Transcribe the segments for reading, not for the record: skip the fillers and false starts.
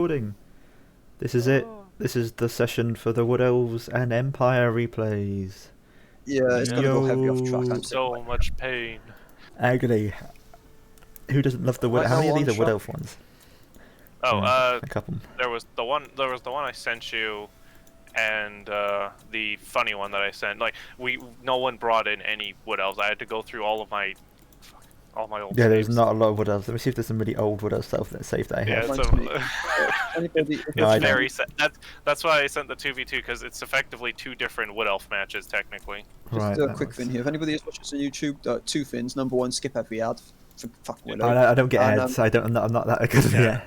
Recording. This is it. This is the session for the Wood Elves and Empire replays. Yeah, it's gonna go heavy off track. I'm so much pain. Agony. Who doesn't love the Wood? Right How now many of these on are Wood track. Elf ones? Oh, a couple. there was the one I sent you, and the funny one that I sent. Like no one brought in any Wood Elves. I had to go through all my old. Yeah, there's saves. not a lot of Wood Elves. Let me see if there's some really old Wood Elf stuff that saved that I have. Yeah, Anybody, No, I it's don't. very. That's why I sent the 2v2 because it's effectively two different Wood Elf matches technically. Right. Just a quick thing here. If anybody else watches on YouTube, two things. Number one, skip every ad. Fuck Willow. I don't get And, ads. I'm not that good. Yeah.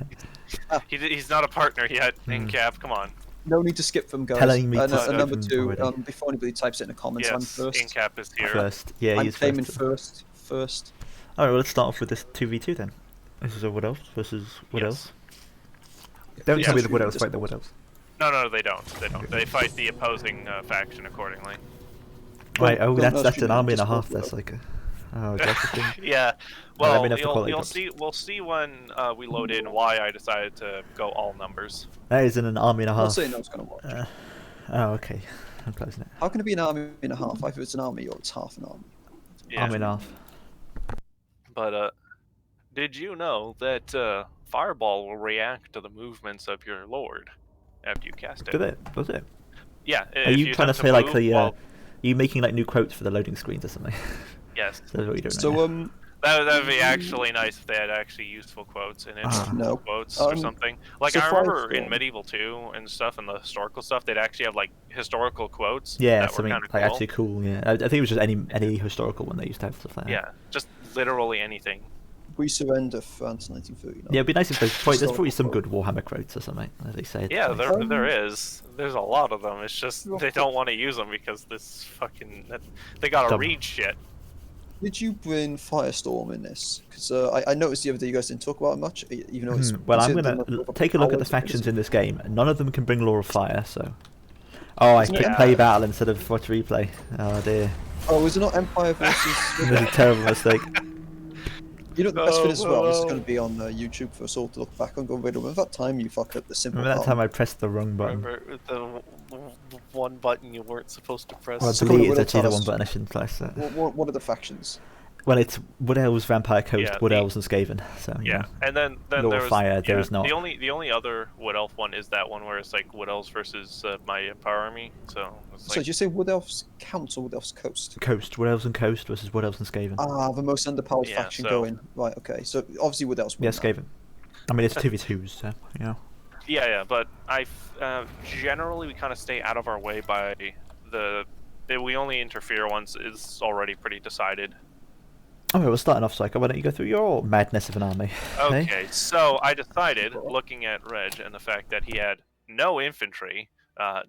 Yeah. He's not a partner yet. In Cap, come on. No need to skip them, guys. Telling me to and skip number them two, already. before anybody types it in the comments, I'm Yes, first. In Cap is here. First. Yeah, I'm he's claiming first. first. Alright, well, let's start off with this 2v2 then. This is a Wood Elf versus Wood Elves. Don't Yeah, tell me it's the Wood Elves just- fight the Wood Elves. No, they don't. They don't. They fight the opposing faction accordingly. Right, oh, Don't that's ask an you, army and a just half. go That's for like a... Oh, that's the thing. Yeah. Well, let Well, me know if the quality you'll drops. see. We'll see when we load in why I decided to go all numbers. That is an army and a I'm not half. saying I was gonna watch. Oh, okay. I'm closing it. How can it be an army and a half? Either it's an army or it's half an army. Yeah. Army and a half. But did you know that Fireball will react to the movements of your lord after you cast it? Did it? Was it? Yeah. Are if you trying to attempt say like move the? while- Are you making like new quotes for the loading screens or something? Yes. That's what you're doing. So right now. That'd be actually nice if they had actually useful quotes and interesting No. quotes or something. Like so I remember in Firestorm- Medieval 2 and stuff, and the historical stuff, they'd actually have like historical quotes. Yeah, that were something kind like of cool. actually cool. Yeah, I think it was just any historical one they used to have stuff like that. Yeah, just literally anything. We surrender France 1939. Yeah, it'd be nice if there's probably Historical some quote. good Warhammer quotes or something, as they say. Yeah, Um, there is. There's a lot of them. It's just they don't want to use them because this fucking they gotta Dumb. read shit. Did you bring Firestorm in this? Because I noticed the other day you guys didn't talk about it much, even though it's. Well, I'm considered gonna one of the take a look at the powers of factions in this. this game. None of them can bring Law of Fire, so. Oh, I Isn't clicked it- play battle instead of watch replay. Oh dear, Oh, is it not Empire versus? this is a terrible mistake. You know the best No, bit as well. This is no. going to be on YouTube for us all to look back and go, wait, remember that time you fucked up the simple Remember that palm? time I pressed the wrong button? Remember the one button you weren't supposed to press. Well, I So believe what it's will actually the tell one us? button I shouldn't press that. What are the factions? Well, it's Wood Elves, Vampire Coast, Yeah, Wood the- Elves, and Skaven. So you Yeah, know. and then Law there of was Fire, there yeah, is not. the only other Wood Elf one is that one where it's like Wood Elves versus my Empire army. So it's So like did you say Wood Elves Count or Wood Elves Coast? Coast, Wood Elves and Coast versus Wood Elves and Skaven. Ah, the most underpowered Yeah, faction so- going. Right, okay. So obviously Wood Elves win Yeah, that. Skaven. I mean, it's 2v2s, so you know. yeah, but generally we kind of stay out of our way by we only interfere once is already pretty decided. Okay, we're starting off, Psycho. Why don't you go through your madness of an army? Okay, so I decided, looking at Reg and the fact that he had no infantry,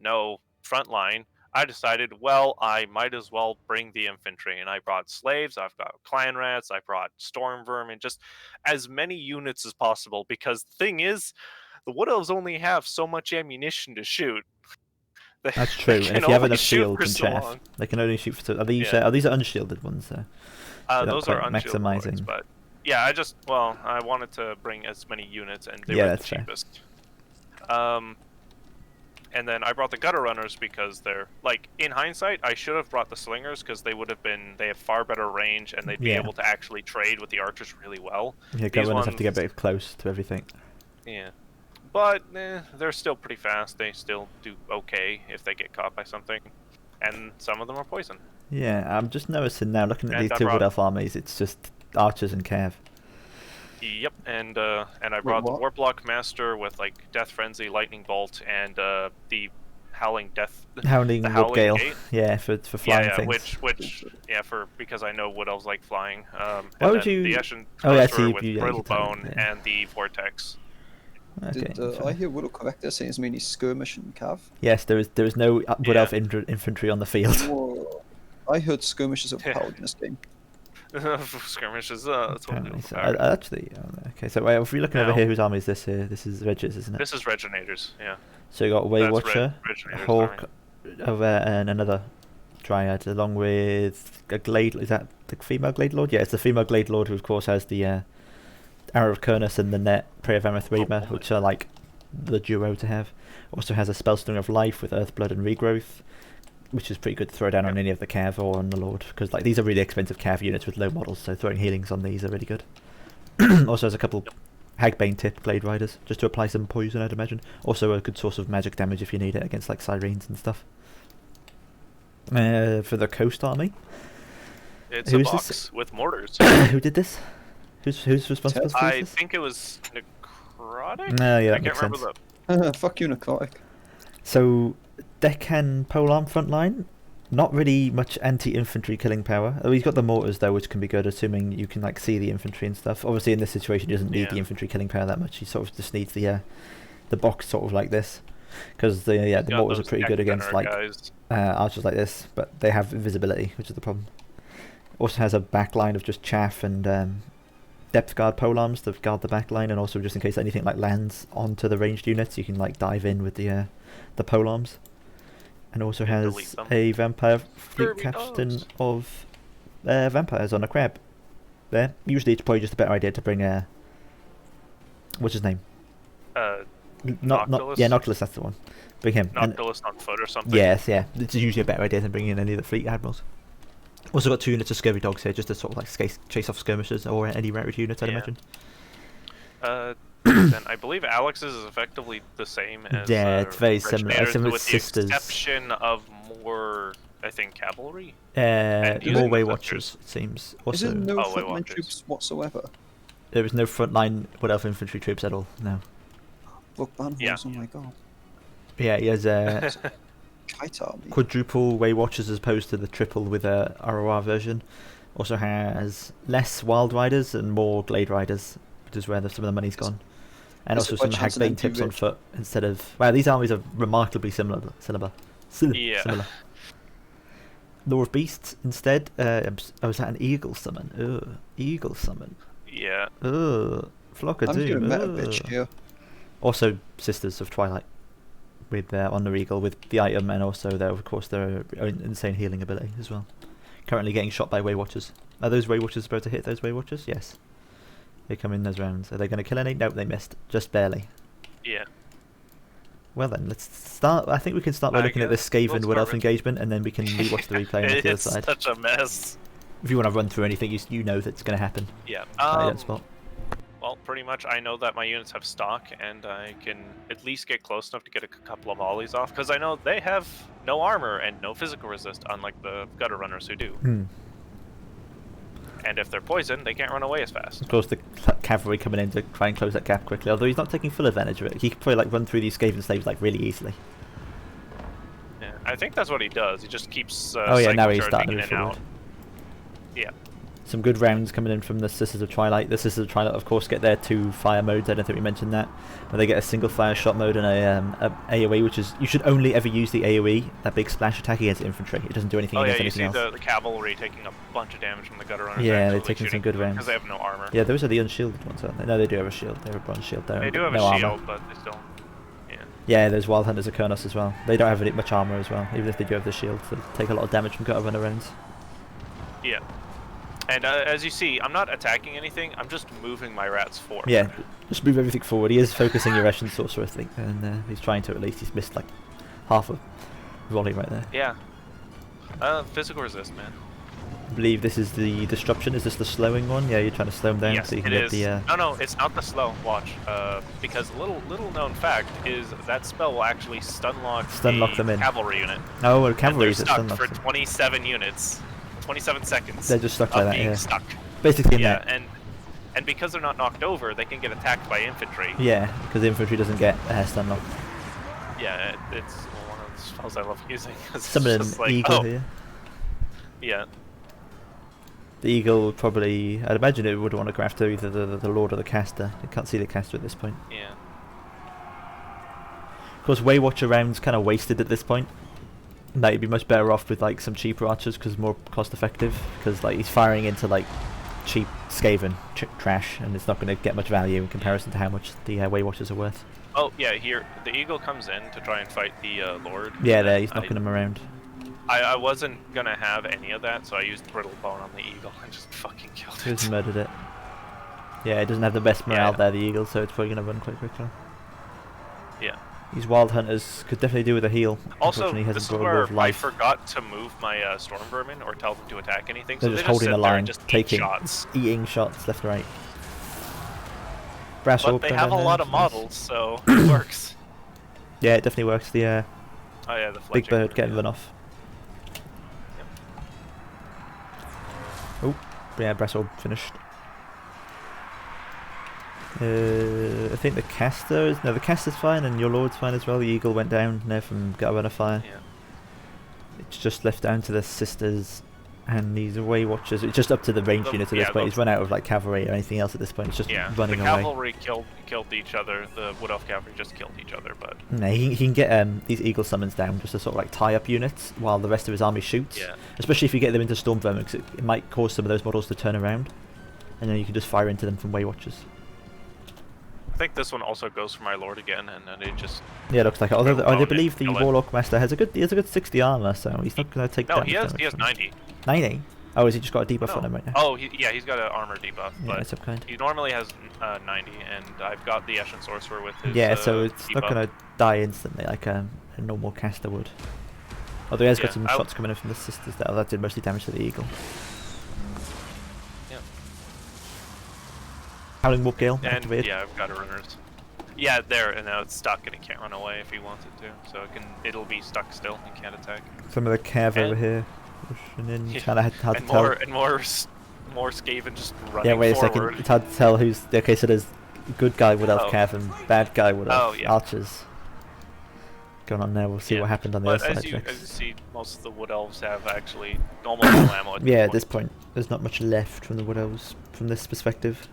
no front line, I decided, well, I might as well bring the infantry. And I brought slaves, I've got clan rats, I brought storm vermin, just as many units as possible. Because the thing is, the Wood Elves only have so much ammunition to shoot. That's true. And can if you have only enough shoot shields for and so chaff, long. they can only shoot for. Are these Yeah. unshielded ones? They're not Those are quite unshielded maximising. ones, but yeah, I wanted to bring as many units, and they Yeah, were the that's fair. cheapest. And then I brought the gutter runners because they're like, in hindsight, I should have brought the slingers because they have far better range and they'd be Yeah. able to actually trade with the archers really well. Yeah, These Governor's have to get ones- very close to everything. Yeah, but they're still pretty fast. They still do okay if they get caught by something, and some of them are poison. Yeah, I'm just noticing now, looking at And these I two brought- Wood Elf armies, it's just archers and cav. Yep, and I brought the what? Warplock Master with like Death Frenzy, Lightning Bolt, and the Howling Death. Howling the Wood Howling Gale. Gate. Yeah, for flying Yeah, things. which because I know Wood Elves like flying. Why And would then you- the Ashen Oh, yeah, I Sorcerer see, with you Brittle tell me, Bone yeah. and the Vortex. Okay. Did fair. I hear Woodle correct there saying it's mainly skirmish and cav? Yes, there is no Wood Yeah. Elf infantry on the field. Whoa. I heard skirmish is overpowered in this game. Skirmishes, totally Apparently, so, overpowered. actually, okay. So wait, if we're looking over Now- here, whose army is this here? This is Regis, isn't it? This is Reginators, yeah. So you got Way That's Watcher, Reginators' Hawk army. over there, and another Dryad, along with a Glade. Is that the female Glade Lord? Yeah, it's the female Glade Lord who, of course, has the Arrow of Kurnus and the Net, Prey of Amath Reamer, which are like the duo to have. Also has a Spellstone of Life with Earth, Blood, and Regrowth, which is pretty good to throw down on any of the Cav or on the Lord, because like these are really expensive Cav units with low models, so throwing healings on these are really good. Also has a couple Hagbane tip Glade Riders, just to apply some poison, I'd imagine. Also a good source of magic damage if you need it against like Sirens and stuff. For the Coast Army. It's Who a is box this? with mortars. Who did this? Who's responsible for I this? think it was Necrotic? No, yeah, that I can't makes remember sense. Fuck you, Necrotic. So, Deccan Polearm frontline, not really much anti-infantry killing power. Oh, he's got the mortars though, which can be good, assuming you can like see the infantry and stuff. Obviously, in this situation, he doesn't need the infantry killing power that much. He sort of just needs the box sort of like this, because the mortars are pretty good against like archers like this, but they have invisibility, which is the problem. Also has a back line of just chaff and depth guard polearms to guard the back line, and also just in case anything like lands onto the ranged units, you can like dive in with the polearms. And also has a vampire fleet captain of vampires on a crab. There, usually it's probably just a better idea to bring what's his name? Noctilus, that's the one. Bring him. Noctilus on foot or something. Yes, yeah. It's usually a better idea than bringing in any of the fleet admirals. Also got 2 units of scurvy dogs here, just to sort of like chase off skirmishers or any routed units, I'd imagine. Then I believe Alex's is effectively the same as it's very similar. Similar with sisters. the exception of more, I think, cavalry. More Way Watchers, it seems. Also, is there no frontline troops whatsoever? There is no frontline Wood Elf infantry troops at all. No. Book Bandwolves, oh my god. Yeah, he has Kite Army. quadruple Way Watchers as opposed to the triple with a ROR version. Also has less Wild Riders and more Glade Riders, which is where some of the money's gone. And also some Hagbane tips on foot instead of... Wow, these armies are remarkably similar. Similar. Lore of Beasts instead. Was that an Eagle Summon? Ugh. Eagle Summon. Yeah. Ugh. Flock of Doom. Meta bitch here. Also Sisters of Twilight with on the Eagle with the item, and also of course their own insane healing ability as well. Currently getting shot by Way Watchers. Are those Way Watchers supposed to hit those Way Watchers? Yes. They come in those rounds. Are they going to kill any? Nope, they missed. Just barely. Yeah. Well then, let's start. I think we can start by looking at this Scavenger Woodelves engagement, and then we can rewatch the replay on the other side. It's such a mess. If you want to run through anything, you know that's going to happen. Yeah. Spot. Well, pretty much I know that my units have stock, and I can at least get close enough to get a couple of volleys off, because I know they have no armor and no physical resist, unlike the gutter runners who do. And if they're poisoned, they can't run away as fast. Of course, the cavalry coming in to try and close that gap quickly, although he's not taking full advantage of it. He could probably like run through these Skaven slaves like really easily. Yeah, I think that's what he does. He just keeps now he's starting to move forward. out. Yeah. Some good rounds coming in from the Sisters of Twilight. The Sisters of Twilight, of course, get their 2 fire modes. I don't think we mentioned that. But they get a single fire shot mode and a AoE, which is... You should only ever use the AoE, that big splash attack against infantry. It doesn't do anything against anything else. The cavalry taking a bunch of damage from the gutter runners. Yeah, they're taking some good rounds. Because they have no armor. Yeah, those are the unshielded ones, aren't they? No, they do have a shield. They have a bronze shield there. They do have no a shield, armor. but they still... Yeah. Yeah, there's Wild Hunters of Kurnos as well. They don't have much armor as well, even if they do have the shield. So they take a lot of damage from gutter runner rounds. Yeah. And as you see, I'm not attacking anything, I'm just moving my rats forward. Yeah, just move everything forward. He is focusing your Russian Sorcerer, I think, and he's trying to at least. He's missed like half a volley right there. Yeah. Physical resist, man. I believe this is the disruption. Is this the slowing one? Yeah, you're trying to slow him down Yes, so you can it get is. the... No, it's not the slow. Watch. Because little known fact is that spell will actually stun lock them in. Cavalry unit. Oh, well, cavalry is stuck stun lock for them. 27 units. 27 seconds. They're just stuck like that, yeah. Stuck. Basically, yeah, and because they're not knocked over, they can get attacked by infantry. Yeah, because the infantry doesn't get stun locked. Yeah, it's one of the spells I love using. Summon an like, eagle here. Yeah. The eagle would probably... I'd imagine it would want to go after either the Lord or the caster. I can't see the caster at this point. Yeah. Of course, Way Watcher rounds kind of wasted at this point. Like, he'd be much better off with like some cheaper archers because more cost effective. Because like he's firing into like cheap Skaven trash, and it's not going to get much value in comparison to how much the Way Watchers are worth. Oh yeah, here the eagle comes in to try and fight the Lord. Yeah, there he's knocking him around. I wasn't gonna have any of that, so I used Brittle Bone on the eagle and just fucking killed it. Just murdered it. Yeah, it doesn't have the best morale there, the eagle, so it's probably going to run quite quickly. Yeah. These wild hunters could definitely do with a heal. Also, Unfortunately, he this is hasn't got a Wall where of I life. forgot to move my storm vermin or tell them to attack anything. They're So just they holding sit the there line, and just eat taking, shots. eating shots left and right. Brass But orb they going have a down there, lot of nice. models, so it works. Yeah, it definitely works. The Oh yeah, the big fletching bird bird, getting yeah. run off. Oh, yeah, brass orb finished. I think the caster is... No, the caster's fine and your lord's fine as well. The eagle went down there from Got a Run of Fire. Yeah. It's just left down to the sisters and these away watchers. It's just up to the ranged unit at this point. He's run out of like cavalry or anything else at this point. It's just running the away. cavalry killed each other. The Wood Elf cavalry just killed each other, but... No, he can get these eagle summons down just to sort of like tie up units while the rest of his army shoots. Yeah. Especially if you get them into storm vermin, because it might cause some of those models to turn around. And then you can just fire into them from way watchers. I think this one also goes for my lord again, and then it just... Yeah, it looks like it. Although I believe the kill it. Warlock Master has a good 60 armor, so he's not going to take No, that he much has damage. 90. 90? Oh, has he just got a debuff on him right now? Oh, he's got an armor debuff, Yeah, but it's up kind. he normally has 90, and I've got the Eshin Sorcerer with his Yeah, so it's debuff. not going to die instantly like a normal caster would. Although he has got some shots coming in from the sisters there. That did mostly damage to the eagle. Yeah. Howling Wolf Gale And activated. yeah, I've got a runners. Yeah, there, and now it's stuck, and it can't run away if he wants it to. So it'll be stuck still and can't attack. Some of the cav over here pushing in. It's kind of hard to tell. And more Skaven just running Yeah, wait a forward. second. It's hard to tell who's... Okay, so there's good guy Wood Elf cav and bad guy Wood Elf archers. Going on there, we'll see what happened on the other side. As you see, most of the Wood Elves have actually almost no ammo. Yeah, at this point, there's not much left from the Wood Elves from this perspective.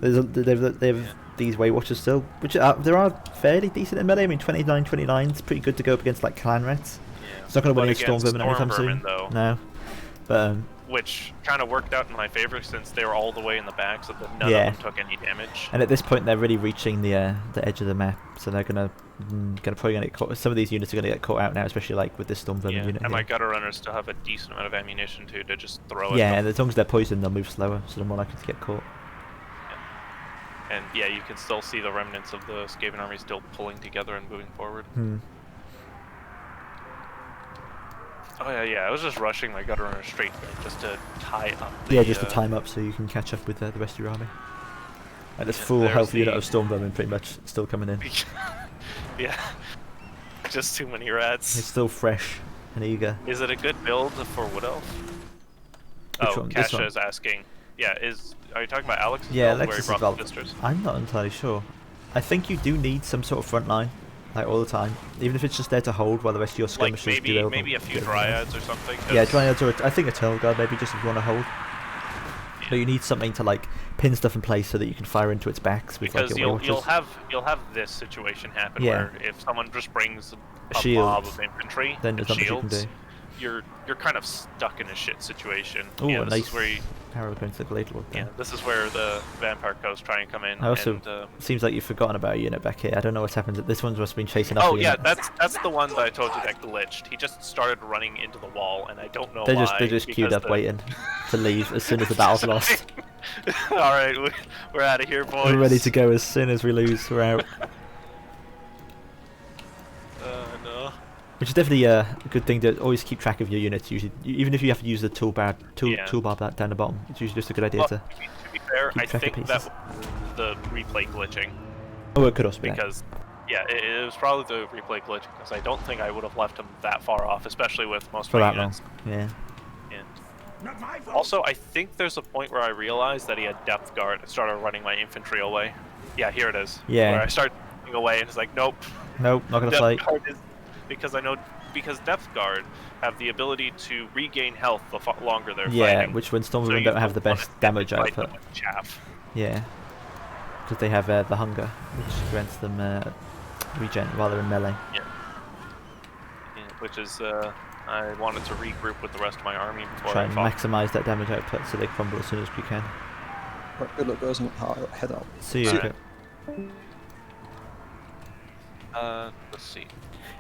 They've these Way Watchers still, which there are fairly decent in melee. I mean, 29 is pretty good to go up against like clan rats. Yeah. It's not going to win against Storm against Vermin anytime Storm Vermin, soon. though. No, but which kind of worked out in my favor since they were all the way in the back, so that none of them took any damage. And at this point, they're really reaching the edge of the map, so they're probably gonna get caught. Some of these units are gonna get caught out now, especially like with this Storm Vermin unit. And my here. gutter runners still have a decent amount of ammunition too to just throw at Yeah, them. and as long as they're poisoned, they'll move slower, so they're more likely to get caught. And yeah, you can still see the remnants of the Skaven army still pulling together and moving forward. Oh yeah, I was just rushing my gutter runner straight there just to tie up. Just to time up so you can catch up with the rest of your army. And this full there's health unit of Storm Vermin pretty much still coming in. Yeah, just too many rats. It's still fresh and eager. Is it a good build for Wood Elf? Which one? This Kasha one? is asking. Yeah, are you talking about Alex's Yeah, build where he Alexis' brought build. the sisters? I'm not entirely sure. I think you do need some sort of front line, like all the time, even if it's just there to hold while the rest of your skirmishers Like do maybe a few dryads or something. Yeah, dryads or I think a tail guard maybe just if you want to hold. Yeah. But you need something to like pin stuff in place so that you can fire into its backs with Because like your you'll have this situation happen where if someone just brings a shield, mob of infantry then there's and nothing you can shields, do. you're kind of stuck in a shit situation. Oh, yeah, a this nice is where arrow going to the Glade Lord there. yeah, this is where the Vampire Coast try and come in. I also and, seems like you've forgotten about a unit back here. I don't know what's happened. This one's must have been chasing up. oh yeah, that's the one that I told you that glitched. He just started running into the wall, and I don't know why. They're just queued up waiting to leave as soon as the battle's lost. All right, we're out of here, boys. We're ready to go as soon as we lose. We're out. No. Which is definitely a good thing to always keep track of your units. Usually, even if you have to use the toolbar down the bottom, it's usually just a good idea to. To be fair, I track of think that pieces. was the replay glitching. Oh, it could also be that. Because yeah, it was probably the replay glitch because I don't think I would have left him that far off, especially with most For of my that long. units. Yeah. And also, I think there's a point where I realized that he had depth guard and started running my infantry away. Yeah, here it is. Yeah. Where I start running away and it's like, nope. Nope, not gonna fight. Depth guard is because depth guard have the ability to regain health the longer they're fighting. Which when Storm So Vermin you don't have the wanna best damage fight them output. with chaff. Yeah. Because they have the hunger, which grants them regen while they're in melee. Yeah, which is I wanted to regroup with the rest of my army before Try I and fought. maximise that damage output so they crumble as soon as we can. Right, good luck, guys. I'm gonna head out. See you. Alright. Let's see.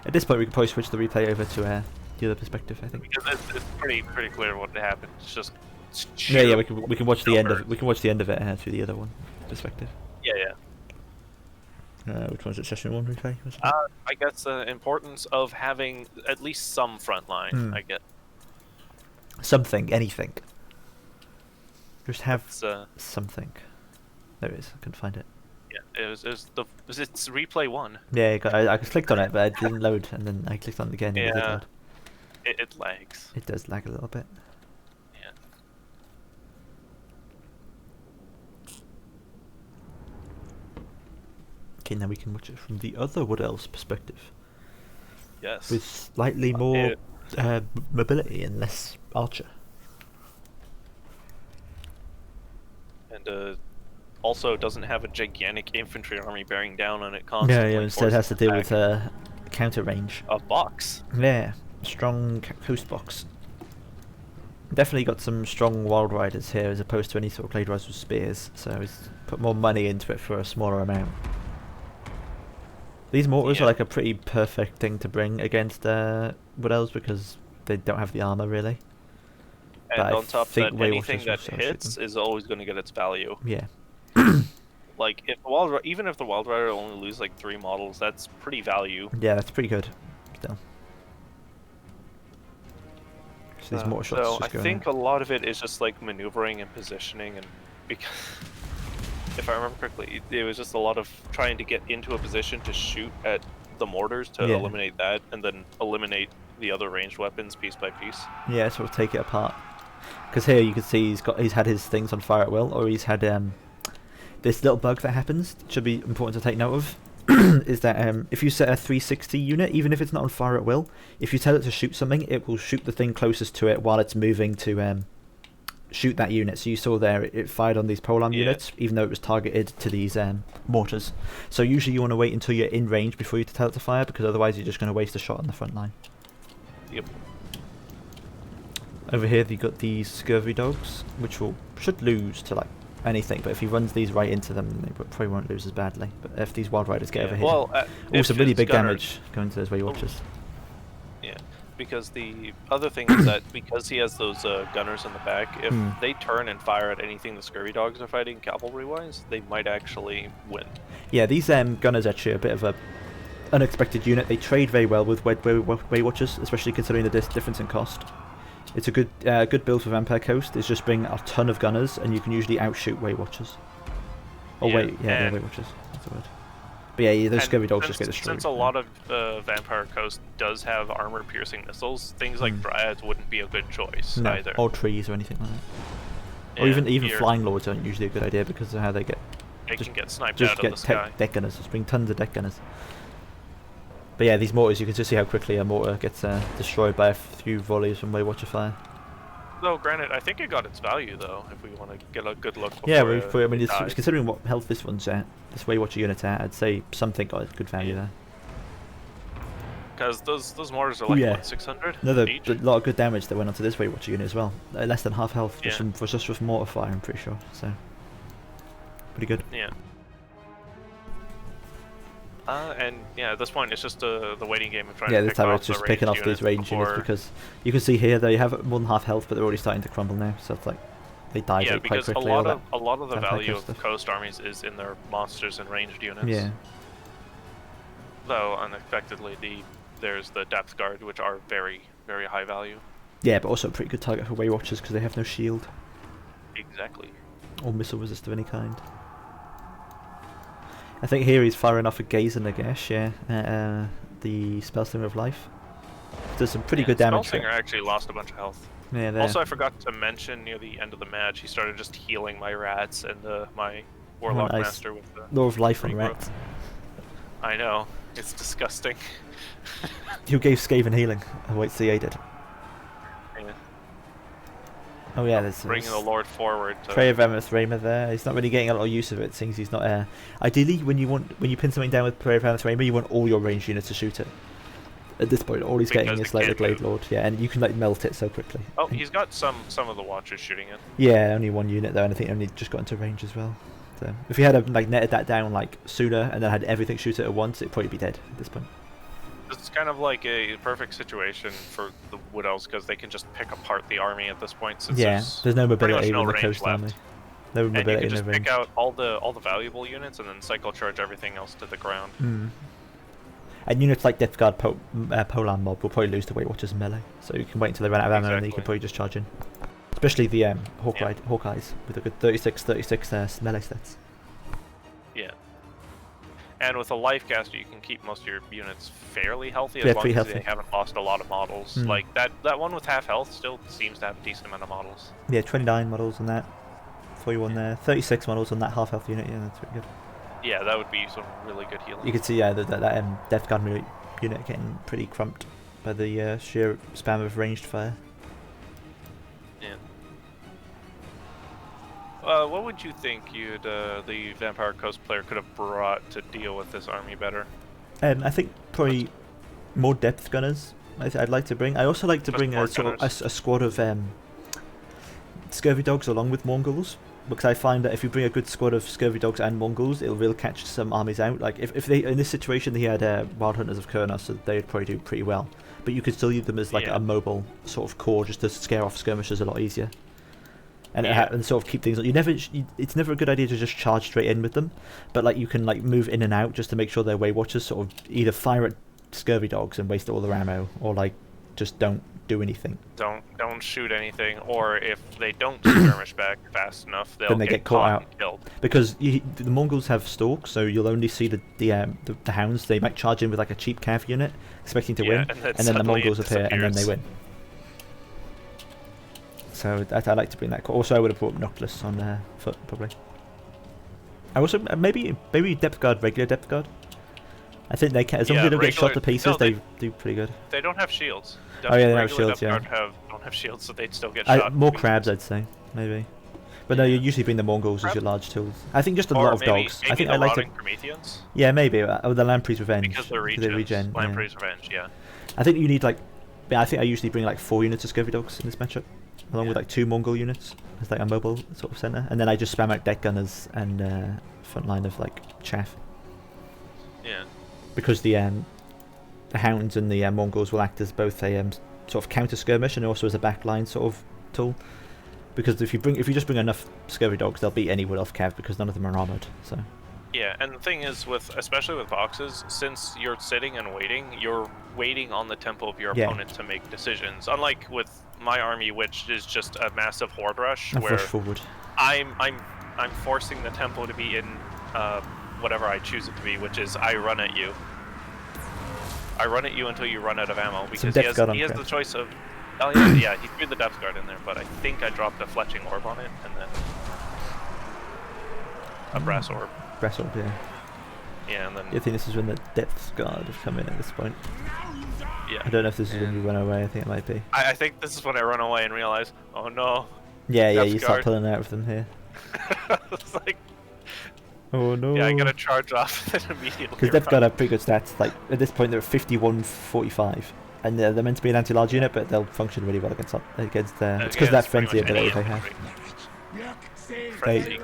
At this point, we can probably switch the replay over to the other perspective. I think. Because it's pretty clear what happened. It's just Yeah, we can watch the end of it. We can watch the end of it through the other one perspective. Yeah. Which one's it? Session 1 replay? Was it? I guess the importance of having at least some front line. I get Something, anything. Just have it's, something. There it is. I couldn't find it. yeah. It's replay 1. Yeah, I clicked on it, but it didn't load, and then I clicked on it again, and it did Yeah. load. It lags. It does lag a little bit. Yeah. Okay, now we can watch it from the other Wood Elves perspective, Yes. with slightly more mobility and less archer. And also doesn't have a gigantic infantry army bearing down on it constantly. Yeah, instead has to deal with counter range. a box. Yeah, strong coast box. Definitely got some strong wild riders here as opposed to any sort of blade riders with spears, so he's put more money into it for a smaller amount. These mortars are like a pretty perfect thing to bring against Wood Elves because they don't have the armor really. And But I on top of think that, Way anything Watchers that will shoot hits is always going to get its value. Yeah. Like if even if the Wild Rider only loses like 3 models, that's pretty value. Yeah, that's pretty good. Still. So these mortar shots So I just go think in. a lot of it is just like maneuvering and positioning, and because if I remember correctly, it was just a lot of trying to get into a position to shoot at the mortars to Yeah. eliminate that, and then eliminate the other ranged weapons piece by piece. Yeah, sort of take it apart. Because here you can see he's had his things on fire at will, or he's had this little bug that happens. Should be important to take note of. Is that if you set a 360 unit, even if it's not on fire at will, if you tell it to shoot something, it will shoot the thing closest to it while it's moving to shoot that unit. So you saw there, it fired on these polearm units, even though it was targeted to these mortars. So usually you want to wait until you're in range before you tell it to fire, because otherwise you're just going to waste a shot on the front line. Yep. Over here you got these scurvy dogs, which should lose to like anything, but if he runs these right into them, they probably won't lose as badly. But if these wild riders get over here, also really big damage going to those Way Watchers. Yeah, because the other thing is that because he has those gunners in the back, if they turn and fire at anything the scurvy dogs are fighting cavalry-wise, they might actually win. Yeah, these gunners actually are a bit of a unexpected unit. They trade very well with Way Watchers, especially considering the difference in cost. It's a good build for Vampire Coast. It's just bring a ton of gunners, and you can usually outshoot Way Watchers. Oh Yeah, wait, yeah, Way Watchers. That's the word. But yeah, those scurvy dogs just get destroyed. Since a lot of Vampire Coast does have armor-piercing missiles, things like Dryads wouldn't be a good choice either. Or trees or anything like that. Or even Flying Lords aren't usually a good idea because of how they get. They can get sniped out of the sky. Deck gunners. Just bring tons of deck gunners. But yeah, these mortars, you can just see how quickly a mortar gets destroyed by a few volleys from Way Watcher fire. Though, granted, I think it got its value, though, if we want to get a good look before I mean, considering what health this one's at, this Way Watcher unit's at, I'd say something got good value there. Because those mortars are like, what, 600 each? A lot of good damage that went onto this Way Watcher unit as well. Less than half health just with mortar fire, I'm pretty sure. So, pretty good. Yeah. And yeah, at this point it's just the waiting game of trying to pick off it's just picking off these range units because you can see here they have more than half health, but they're already starting to crumble now. So it's like they die quite quickly. Yeah, because a lot of the value of coast armies is in their monsters and ranged units. Yeah. Though unexpectedly, there's the depth guard, which are very, very high value. Yeah, but also a pretty good target for Way Watchers because they have no shield. Exactly. Or missile resist of any kind. I think here he's firing off a Gaze and a Gash, the Spellslinger of Life. Does some pretty good damage. Spellslinger actually lost a bunch of health. Yeah, also, I forgot to mention near the end of the match, he started just healing my rats and my Warlock Master with the Law of Life on rats. I know, it's disgusting. Who gave Skaven healing? Oh wait, CA did. Yeah. Oh yeah, there's bringing the Lord forward. Prey of Ameth Raymer there. He's not really getting a lot of use of it, since he's not. Ideally, when you pin something down with Prey of Ameth Raymer, you want all your ranged units to shoot it. At this point, all he's getting is like the Glade Lord, and you can like melt it so quickly. Oh, he's got some of the Watchers shooting it. Yeah, only one unit though, and I think only just got into range as well. So if he had like netted that down like sooner and then had everything shoot it at once, it'd probably be dead at this point. It's kind of like a perfect situation for the Wood Elves because they can just pick apart the army at this point. Since there's no mobility no with the coast left. army. No And you mobility can in the just range. pick out all the valuable units and then cycle charge everything else to the ground. And units like Death Guard Polar Mob will probably lose to Weight Watchers melee, so you can wait until they run out of ammo and then you can probably just charge in. Especially the Hawkeyes with a good 36 melee stats. Yeah. And with a life caster, you can keep most of your units fairly healthy as Yeah, long pretty as healthy. they haven't lost a lot of models. Like that one with half health still seems to have a decent amount of models. Yeah, 29 models on that. 41 there. 36 models on that half health unit. Yeah, that's pretty good. Yeah, that would be some really good healing. You can see that Death Guard unit getting pretty crumped by the sheer spam of ranged fire. Yeah. What would you think the Vampire Coast player could have brought to deal with this army better? I think probably more depth gunners. I'd like to bring. I also like to Just bring more a sort of gunners. a squad of scurvy dogs along with Mongols, because I find that if you bring a good squad of scurvy dogs and Mongols, it'll really catch some armies out. Like if they in this situation they had Wild Hunters of Kurna, so they'd probably do pretty well. But you could still use them as like a mobile sort of core just to scare off skirmishers a lot easier. And and sort of keep things. It's never a good idea to just charge straight in with them, but like you can like move in and out just to make sure their Way Watchers sort of either fire at scurvy dogs and waste all their ammo, or like just don't do anything. Don't shoot anything, or if they don't skirmish back fast enough, they'll Then they get caught out. and killed. Because the Mongols have stalks, so you'll only see the hounds. They might charge in with like a cheap cav unit, expecting to win, and then the suddenly Mongols it appear and then they disappears. win. So I like to bring that. Also, I would have brought Noctis on foot probably. I also maybe Depth Guard, regular Depth Guard. I think they can, as long as they don't get shot to pieces, no, they do pretty good. They don't have shields. Oh yeah, they have Regular shields. Death Yeah, Guard don't have shields, so they'd still get shot. more to crabs, pieces. I'd say maybe. But no, you usually bring the Mongols as your large tools. I think just a lot of dogs. I think I like to. Prometheans, Yeah, maybe. The Lamprey's Revenge. because they're they regens. regen. Yeah. Lamprey's Revenge, yeah. I think you need like. Yeah, I think I usually bring like 4 units of Scurvy Dogs in this matchup, along with like 2 Mongol units as like a mobile sort of center, and then I just spam out deck gunners and front line of like chaff. Yeah. Because the hounds and the Mongols will act as both a sort of counter skirmish and also as a backline sort of tool. Because if you just bring enough Scurvy Dogs, they'll beat any Wood Elf Cav because none of them are armored. So. Yeah, and the thing is, especially with boxes, since you're sitting and waiting, you're waiting on the tempo of your opponent to make decisions. Unlike with my army, which is just a massive horde rush, And where rush forward. I'm forcing the tempo to be in whatever I choose it to be, which is I run at you. I run at you until you run out of ammo, because he has the choice of. Oh yeah, he threw the Depth Guard in there, but I think I dropped a Fletching Orb on it, and then a Brass Orb. Brass Orb, yeah. Yeah, and then. I think this is when the Depth Guard have come in at this point. Yeah. I don't know if this is when you run away. I think it might be. I think this is when I run away and realize, oh no. Yeah, Depth you start Guard. pulling out of them here. It's like. Oh no. Yeah, I gotta charge off and then immediately. Because Depth Guard have pretty good stats. Like at this point, they're at 51-45, and they're meant to be an anti-large unit, but they'll function really well against it's because that frenzy ability they have. Frenzy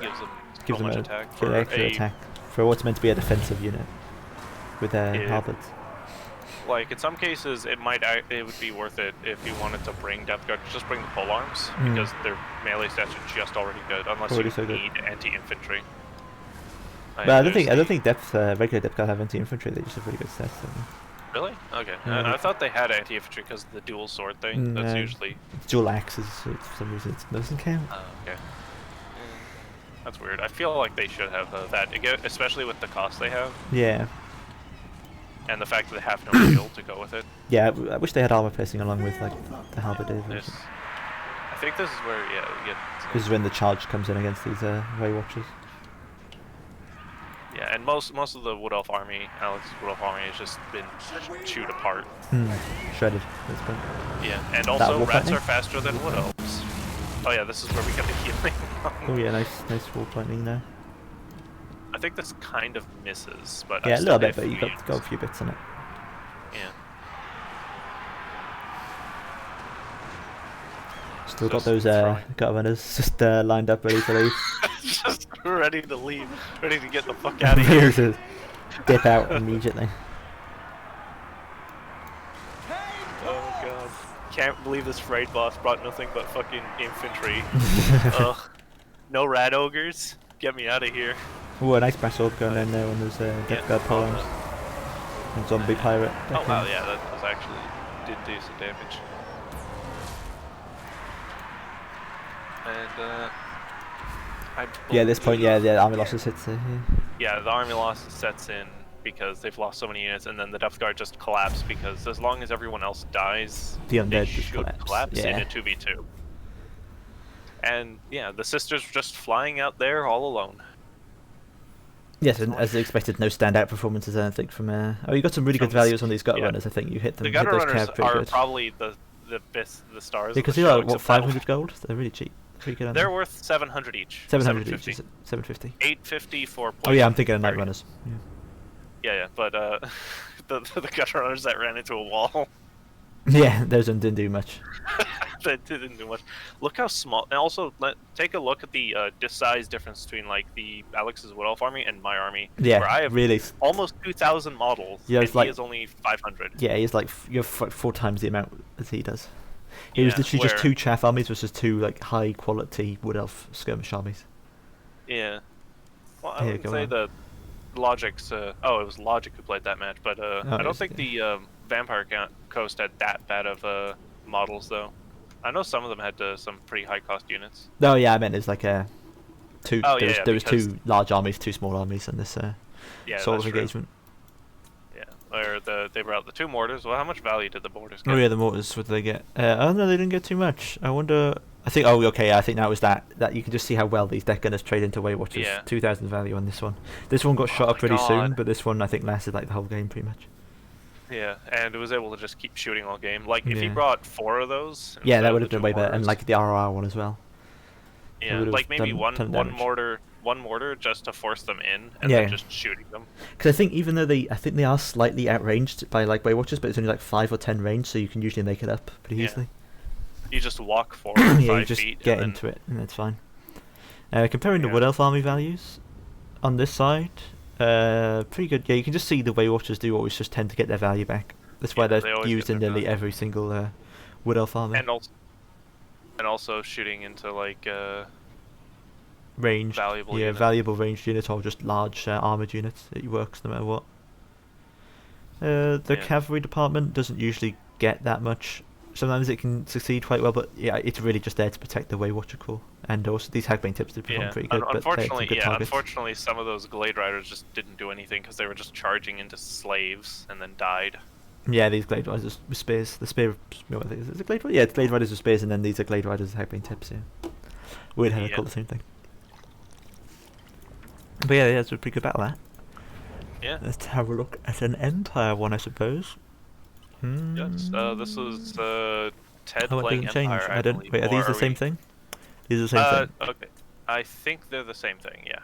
gives them an attack for extra attack for what's meant to be a defensive unit with halberds. Like in some cases, it would be worth it if you wanted to bring Depth Guard. Just bring the pole arms because their melee stats are just already good, unless you need anti-infantry. But I don't think regular Depth Guard have anti-infantry. They just have really good stats. Really? Okay. I thought they had anti-infantry because of the dual sword thing. That's usually dual axes. So for some reason, it doesn't count. Oh, okay. That's weird. I feel like they should have that, especially with the cost they have. Yeah. And the fact that they have no shield to go with it. Yeah, I wish they had armor piercing along with like the halberd. I think this is where you get. This is when the charge comes in against these Way Watchers. Yeah, and most of the Wood Elf army, Alex's Wood Elf army, has just been chewed apart. Shredded. That's good. Yeah, and also rats are faster than Wood Elves. Oh yeah, this is where we get the healing. Oh yeah, nice wall pointing there. I think this kind of misses, but yeah, a little bit, but you got a few bits on it. Yeah. Still got those gut runners just lined up, ready to leave. Just ready to leave, ready to get the fuck out of here. To dip out immediately. Oh god. Can't believe this raid boss brought nothing but fucking infantry. Ugh. No rat ogres. Get me out of here. Oh, a nice brass orb going down there when there's Death Guard polearms. And zombie pirate. Oh wow, yeah, that was actually did do some damage. And at this point, the army losses hits here. Yeah, the army loss sets in because they've lost so many units, and then the Depth Guard just collapse because as long as everyone else dies, the undead they just should collapse in a 2v2. And yeah, the sisters were just flying out there all alone. Yes, and as expected, no standout performances, I think, from... you got some really good values on these gutter runners, I think. You hit them. The gutter runners are good. probably the best, the stars. Because they're like, what, 500 gold? They're really cheap. Pretty good. They're worth 700 each. 700 each, is it? 750. 850 for... Oh yeah, I'm thinking of night runners. Yeah, but the gutter runners that ran into a wall. Yeah, those one didn't do much. That didn't do much. Look how small. And also, take a look at the size difference between like the Alex's Wood Elf army and my army. Yeah, where I have really. Almost 2,000 models. Yeah, and like, he is only 500. Yeah, he's like you're 4 times the amount as he does. It was literally just 2 chaff armies versus 2 like high quality Wood Elf skirmish armies. Yeah. Well, I would say the Logic's. It was Logic who played that match, but I don't think the Vampire Coast had that bad of models though. I know some of them had some pretty high cost units. No, yeah, I meant it's like there was 2 large armies, 2 small armies in this sort of engagement. Yeah, where they brought the 2 mortars. Well, how much value did the mortars get? Oh yeah, the mortars. What did they get? Oh no, they didn't get too much. I wonder. I think. Oh, okay. I think that was that you can just see how well these deck gunners trade into Way Watchers. Yeah. 2,000 value on this one. This one got shot up pretty soon, but this one I think lasted like the whole game pretty much. Yeah, and it was able to just keep shooting all game. Like if he brought 4 of those. Yeah, that would have been way better, and like the RR one as well. Yeah, like maybe one mortar just to force them in, and then just shooting them. Because I think even though they are slightly outranged by like Way Watchers, but it's only like 5 or 10 range, so you can usually make it up pretty easily. You just walk forward 5 you just feet. Get into it, and that's fine. Comparing the Wood Elf army values on this side. Pretty good. Yeah, you can just see the Way Watchers do always just tend to get their value back. That's why they're used in nearly every single Wood Elf army. And also shooting into like range. Valuable units. Valuable ranged units or just large armored units. It works no matter what. The cavalry department doesn't usually get that much. Sometimes it can succeed quite well, but yeah, it's really just there to protect the Way Watcher core. And also these Hagbane tips did perform pretty good. Unfortunately, some of those Glade Riders just didn't do anything because they were just charging into slaves and then died. Yeah, these Glade Riders with spears. The spear, is it Glade Riders? Yeah, it's Glade Riders with spears, and then these are Glade Riders with Hagbane tips. Yeah, weird how they call the same thing. But yeah, it's a pretty good battle. That. Yeah. Let's have a look at an Empire one, I suppose. Yes, this was Ted playing Empire. I don't. Wait, are these the same thing? These are the same thing. Okay, I think they're the same thing. Yeah.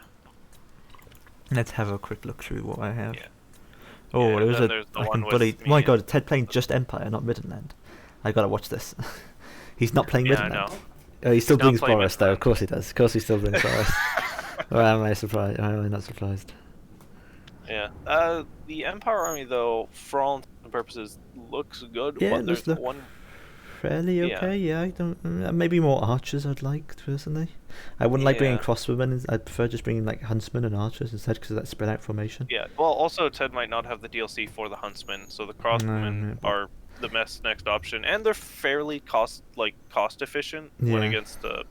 Let's have a quick look through what I have. Yeah. Oh, yeah, there was my god, Ted playing just Empire, not Midland. I gotta watch this. He's not playing Midland. Oh, he's still doing his Forest though. Of course he does. Of course he's still doing his Forest. Why am I surprised? Why am I not surprised? Yeah. The Empire army though, for all intents and purposes, looks good. Yeah, but it there's look one. Fairly okay. Yeah, I don't. Maybe more archers. I'd like personally. I wouldn't like bringing crossbowmen. I'd prefer just bringing like huntsmen and archers instead because of that spread out formation. Yeah. Well, also Ted might not have the DLC for the huntsmen, so the crossbowmen are the next option, and they're fairly cost efficient when against the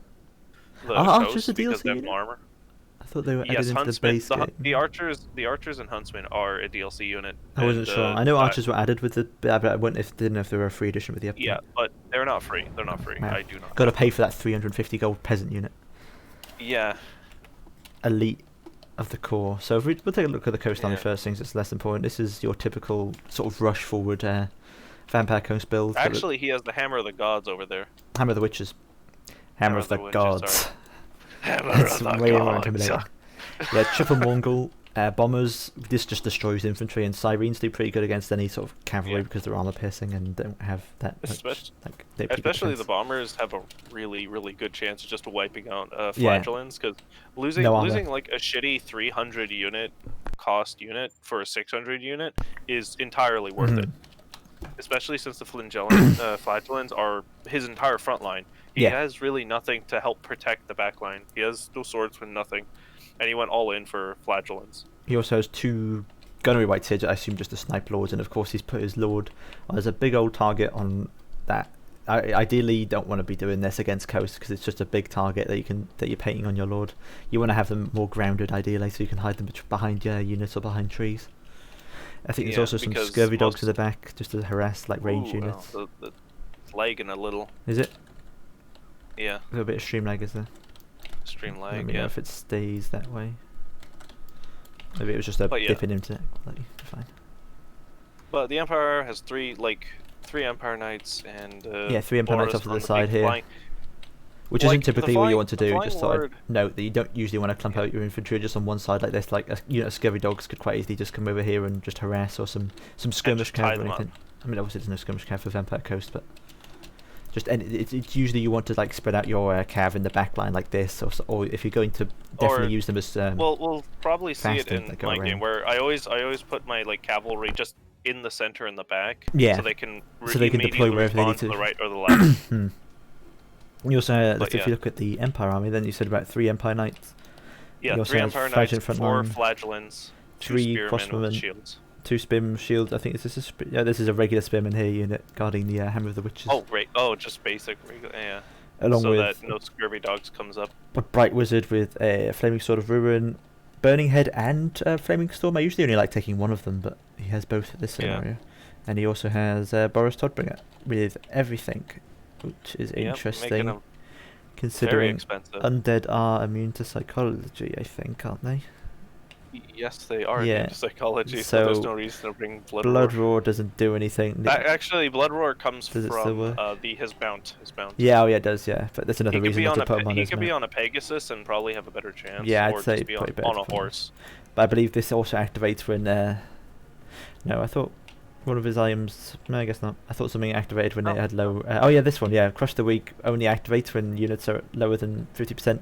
archers a because DLC they have unit? Armor. I thought they were Yes, added into the base game. The archers and huntsmen are a DLC unit. I wasn't sure. I know archers were added with the, but I didn't know if they were a free edition with the update. Yeah, but they're not free. They're not free. Wow. I do not. Got to pay for that 350 gold peasant unit. Yeah. Elite of the core. So if we'll take a look at the coast army first, things that's less important. This is your typical sort of rush forward Vampire Coast build. Actually, he has the Hammer of the Gods over there. Hammer of the Witches. Hammer of the Gods. Hammer That's of the way Gods. more intimidating. Yeah, Triple Mongol bombers. This just destroys infantry, and Syrenes do pretty good against any sort of cavalry because they're armor piercing and don't have that much. Especially the bombers have a really good chance of just wiping out Flagellants because losing like a shitty 300 unit cost unit for a 600 unit is entirely worth it. Especially since the Flagellants are his entire front line. He Yeah. has really nothing to help protect the backline. He has no swords with nothing, and he went all in for flagellants. He also has 2 gunnery whites here, I assume just to snipe lords, and of course he's put his lord as a big old target on that. Ideally, you don't want to be doing this against coast because it's just a big target that you're painting on your lord. You want to have them more grounded, ideally, so you can hide them behind your units or behind trees. I think there's also some scurvy dogs at the back just to harass like range units. Well, it's lagging a little. Is it? Yeah. A little bit of stream lag, is there? Stream lag. Let me know if it stays that way. Maybe it was just a dipping into quality. Fine. But the Empire has 3 Empire Knights and 3 Empire Knights off to the side here. Flying. Which isn't typically what you want to do. Just thought I'd note that you don't usually want to clump out your infantry just on one side like this. Like scurvy dogs could quite easily just come over here and just harass, or some skirmish cav or anything. I mean, obviously there's no skirmish cav for Vampire Coast, but it's usually you want to like spread out your cav in the back line like this, or if you're going to definitely use them as we'll probably see it in that my go game around. where I always put my cavalry just in the center and the back, Yeah. so they can deploy wherever they need to. the right or the left. You also if you look at the Empire army, then you said about 3 Empire Knights. Yeah, You also 3 have Empire Flagellant Knights, front 4 line, flagellants, 2 3 spearmen crossbowmen, with shields. 2 spim shields. I think this is a regular spearman here unit guarding the Hammer of the Witches. Oh, right. Oh, just basic. Yeah. Along so with that no scurvy dogs comes up. a Bright Wizard with a Flaming Sword of Ruin, Burning Head, and Flaming Storm. I usually only like taking one of them, but he has both at this scenario. And he also has Boris Todbringer with everything, which is interesting. Making them considering very expensive. undead are immune to psychology, I think, aren't they? Yes, they are Yeah. into psychology, So, so there's no reason to bring Blood Blood Roar. Roar doesn't do anything. Actually, Blood Roar comes Does it still work? from his mount. Yeah, it does, yeah. But that's another He could reason be not on to put him on he his could be map. on a Pegasus and probably have a better chance. Yeah, I'd or say just be probably on better a to put him on. horse. But I believe this also activates when... No, I thought one of his items... No, I guess not. I thought something activated when they had low... oh yeah, this one, yeah. Crush the Weak only activates when units are lower than 50%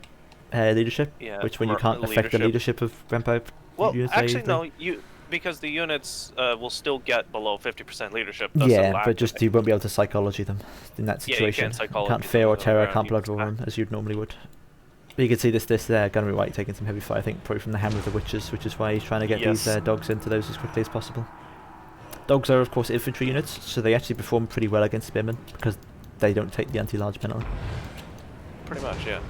leadership. Yeah, Which when you or can't affect the leadership of Vampire Well, units. actually, easily. no. Because the units will still get below 50% leadership. Yeah, but just you won't be able to psychology them in that Yeah, you situation. can't psychology Can't fear or them terror, around can't you, blood it's roar fine. them as you normally would. But you can see this gunnery white taking some heavy fire, I think probably from the Hammer of the Witches, which is why he's trying to get these dogs into those as quickly as possible. Dogs are of course infantry units, so they actually perform pretty well against spearmen because they don't take the anti-large penalty. Pretty much, yeah.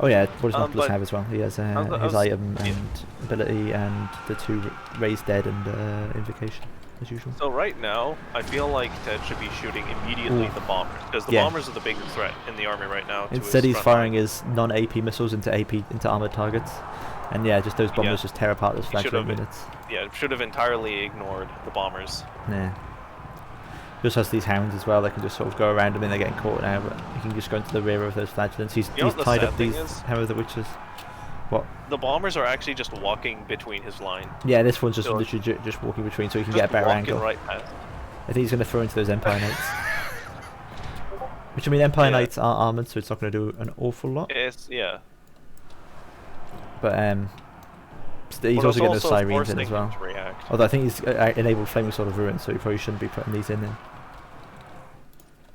Oh yeah, what does Nautilus but have as well? He has I his was- item yeah. and ability and the 2 Raised Dead and Invocation, as usual. So right now, I feel like Ted should be shooting immediately Ooh. the bombers, because the Yeah. bombers are the biggest threat in the army right now. Instead he's firing his non-AP missiles into armored targets. And yeah, just those bombers just tear apart those He should flagship have- units. Yeah, should have entirely ignored the bombers. Yeah. He also has these hounds as well, they can just sort of go around them and they're getting caught now, but he can just go into the rear of those flagellants. He's You know what the tied sad up thing these is? Hammer of the Witches. What? The bombers are actually just walking between his line. Yeah, this one's just So- literally just walking between so he can Just get a better walking angle. right past. I think he's going to throw into those Empire Knights. Which, I mean, Empire Yeah. Knights are armoured, so it's not going to do an awful lot. Yeah. But he's But also it's getting those sirens in forcing as well. him to react. Although I think he's enabled Flaming Sword of Ruin, so he probably shouldn't be putting these in then.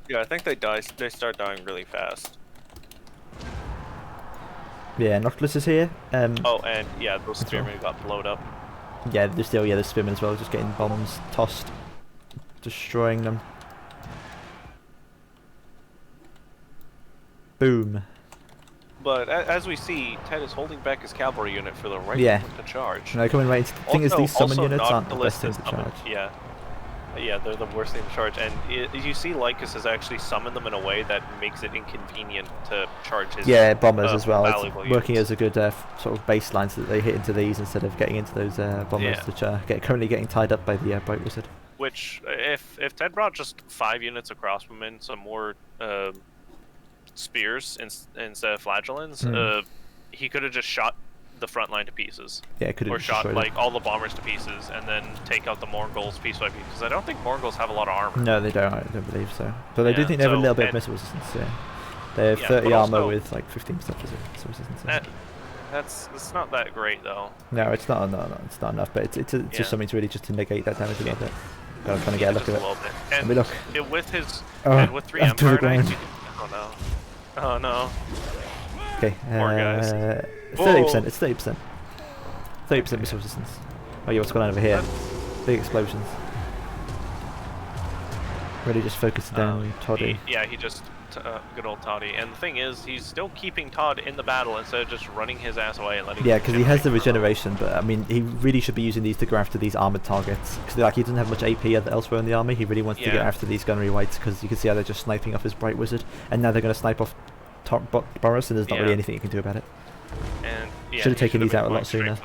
Yeah, I think they start dying really fast. Yeah, Nautilus is here. Oh, and yeah, those That's all. spearmen got blowed up. Yeah, there's still the spearmen as well, just getting bombs tossed, destroying them. Boom. But as we see, Ted is holding back his cavalry unit for the right Yeah. moment to charge. And I come in right. The thing is, these summon units aren't the Nautilus best thing is to summoned- charge. Yeah. Yeah, they're the worst thing to charge. And you see Lycus has actually summoned them in a way that makes it inconvenient to charge his Yeah, bombers as well. valuable It's working units. as a good sort of baseline so that they hit into these instead of getting into those bombers, Yeah. which are currently getting tied up by the Bright Wizard. Which, if Ted brought just 5 units across from him, some more spears instead of flagellants, he could have just shot the front line to pieces. Yeah, it could have Or shot destroyed like all the bombers to pieces and then take out the Mongols piece by piece. Because I don't think Mongols have a lot of armor. No, they don't. I don't believe so. But I do Yeah, think they have a so- little bit of and- missile resistance. Yeah, they have Yeah, 30 but armor also- with like 15% missile resistance. I think. That's not that great though. No, it's not. No, it's not enough. But it's Yeah. just something to really just to negate that damage a little bit. I'm trying to get a look Just at a it. little bit. Let And me look. with his Oh, and with 3 I'm to the Empire Knights, ground. oh no. Oh no. Okay. Poor guys. 30%. It's 30%. 30% missile resistance. Oh yeah, what's going on over here? Big explosions. Really just focus down Toddy. He just good old Toddy. And the thing is, he's still keeping Todd in the battle instead of just running his ass away and letting. Yeah, because he has the regeneration, but I mean, he really should be using these to go after these armored targets. Because like he doesn't have much AP elsewhere in the army. He really wants to get after these gunnery whites because you can see how they're just sniping off his bright wizard, and now they're going to snipe off Boris, and there's not really anything you can do about it. And should have taken these out a lot sooner.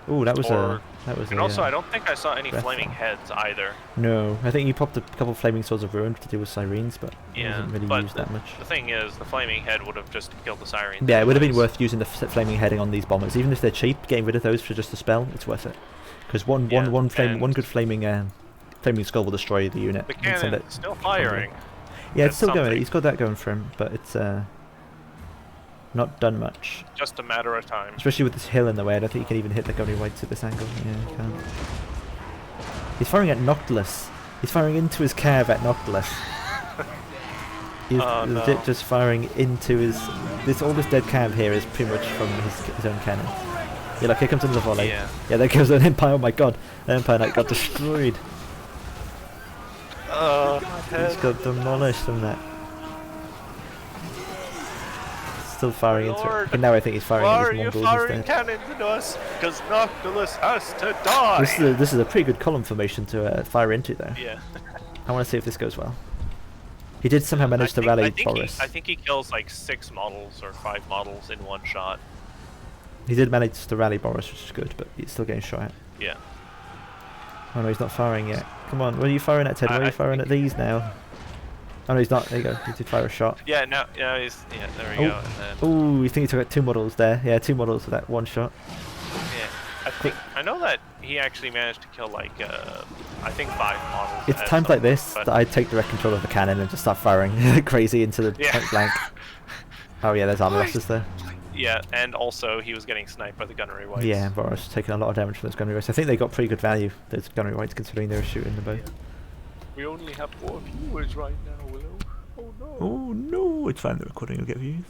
Ooh, that was And also, I don't think I saw any flaming heads either. No, I think you popped a couple of flaming swords of ruin to deal with sirens, but it wasn't really used that much. The thing is, the flaming head would have just killed the sirens. Yeah, it would have been worth using the flaming heading on these bombers, even if they're cheap. Getting rid of those for just a spell, it's worth it. Because one good flaming skull will destroy the unit. The cannon's still firing. Yeah, it's still going. He's got that going for him, but it's not done much. Just a matter of time. Especially with this hill in the way, I don't think he can even hit the gunnery whites at this angle. Yeah, he can't. He's firing at Noctilus. He's firing into his cav at Noctilus. He's legit just firing into his... all this dead cav here is pretty much from his own cannon. Yeah, like here comes another volley. Yeah, there goes an Empire. Oh my god. The Empire Knight got destroyed. He's got demolished from that. Still firing into it. And now I think he's firing at his Mongols instead. Why are you firing cannons into us? Because Noctilus has to die! This is a pretty good column formation to fire into, though. Yeah. I want to see if this goes well. He did somehow manage to rally Boris. I think he kills like 6 models or 5 models in one shot. He did manage to rally Boris, which is good, but he's still getting shot at. Yeah. Oh no, he's not firing yet. Come on, what are you firing at, Ted? Why are you firing at these now? Oh no, he's not. There you go. He did fire a shot. Yeah, no, he's... Yeah, there we go. And then... Oh, you think he took out 2 models there? Yeah, 2 models for that one shot. Yeah. I know that he actually managed to kill like, I think 5 models. It's times like this that I take direct control of the cannon and just start firing crazy into the point blank. Oh yeah, there's armor losses there. Yeah, and also he was getting sniped by the gunnery whites. Yeah, Boris taking a lot of damage from those gunnery whites. I think they got pretty good value, those gunnery whites, considering they were shooting the bow. Yeah. We only have 4 viewers right now, Willow. Oh no. Oh no, it's fine, the recording will get views.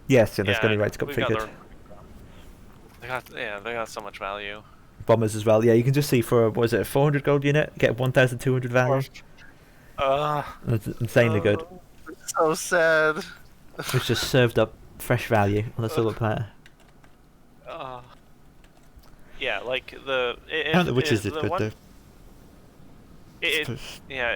Yes, yeah, those gunnery whites got pretty good. They got so much value. Bombers as well. Yeah, you can just see for, what was it, a 400 gold unit, get 1,200 value. That's insanely good. It's so sad. It's just served up fresh value on a silver platter. Yeah, like the... the witches did good though. It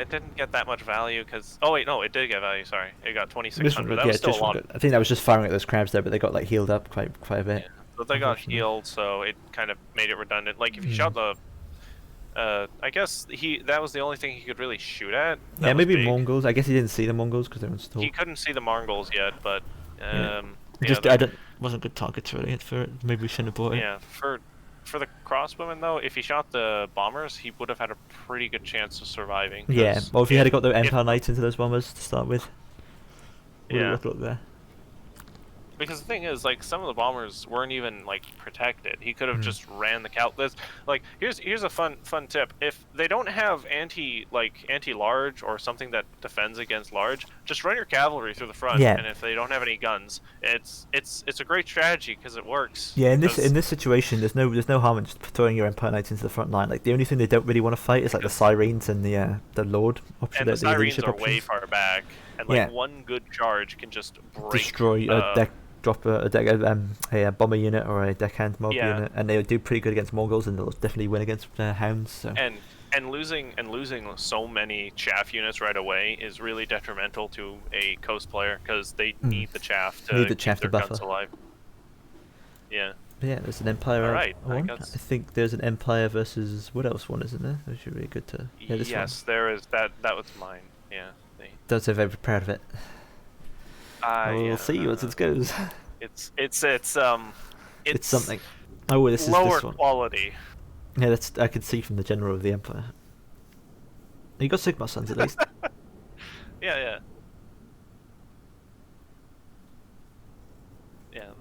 didn't get that much value because... Oh wait, no, it did get value, sorry. It got 2,600. That was still a lot. I think that was just firing at those crabs there, but they got like healed up quite a bit. Yeah. But they got healed, so it kind of made it redundant. Like if you shot the... I guess that was the only thing he could really shoot at. Yeah, maybe Mongols. I guess he didn't see the Mongols because they were still... He couldn't see the Mongols yet, but... wasn't good targets really for it. Maybe we shouldn't have bought it. Yeah, for the crossbowmen though, if he shot the bombers, he would have had a pretty good chance of surviving. Yeah, well if he had got the Empire Knights into those bombers to start with. Look there. Because the thing is, like, some of the bombers weren't even like protected. He could have just ran the this. Like, here's a fun tip. If they don't have anti-large or something that defends against large, just run your cavalry through the front. Yeah. And if they don't have any guns, it's a great strategy because it works. Yeah, in this situation, there's no harm in just throwing your Empire Knights into the front line. Like the only thing they don't really want to fight is like the sirens and the Lord option. And the sirens are way far back, and like one good charge can just destroy a deck. Drop a bomber unit or a deckhand mob unit, and they do pretty good against Mongols, and they'll definitely win against hounds. So. And losing so many chaff units right away is really detrimental to a coast player because they need the chaff to keep their guns alive. Yeah. But yeah, there's an Empire. Right. I think there's an Empire versus Woodelves one, isn't there? Which would be good to. Yeah, this yes, one. There is that. That was mine. Yeah. Don't say very proud of it. We'll see what it goes. It's something. Oh, this is lower this one. Quality. Yeah, I could see from the general of the Empire. You got Sigmar sons at least. Yeah.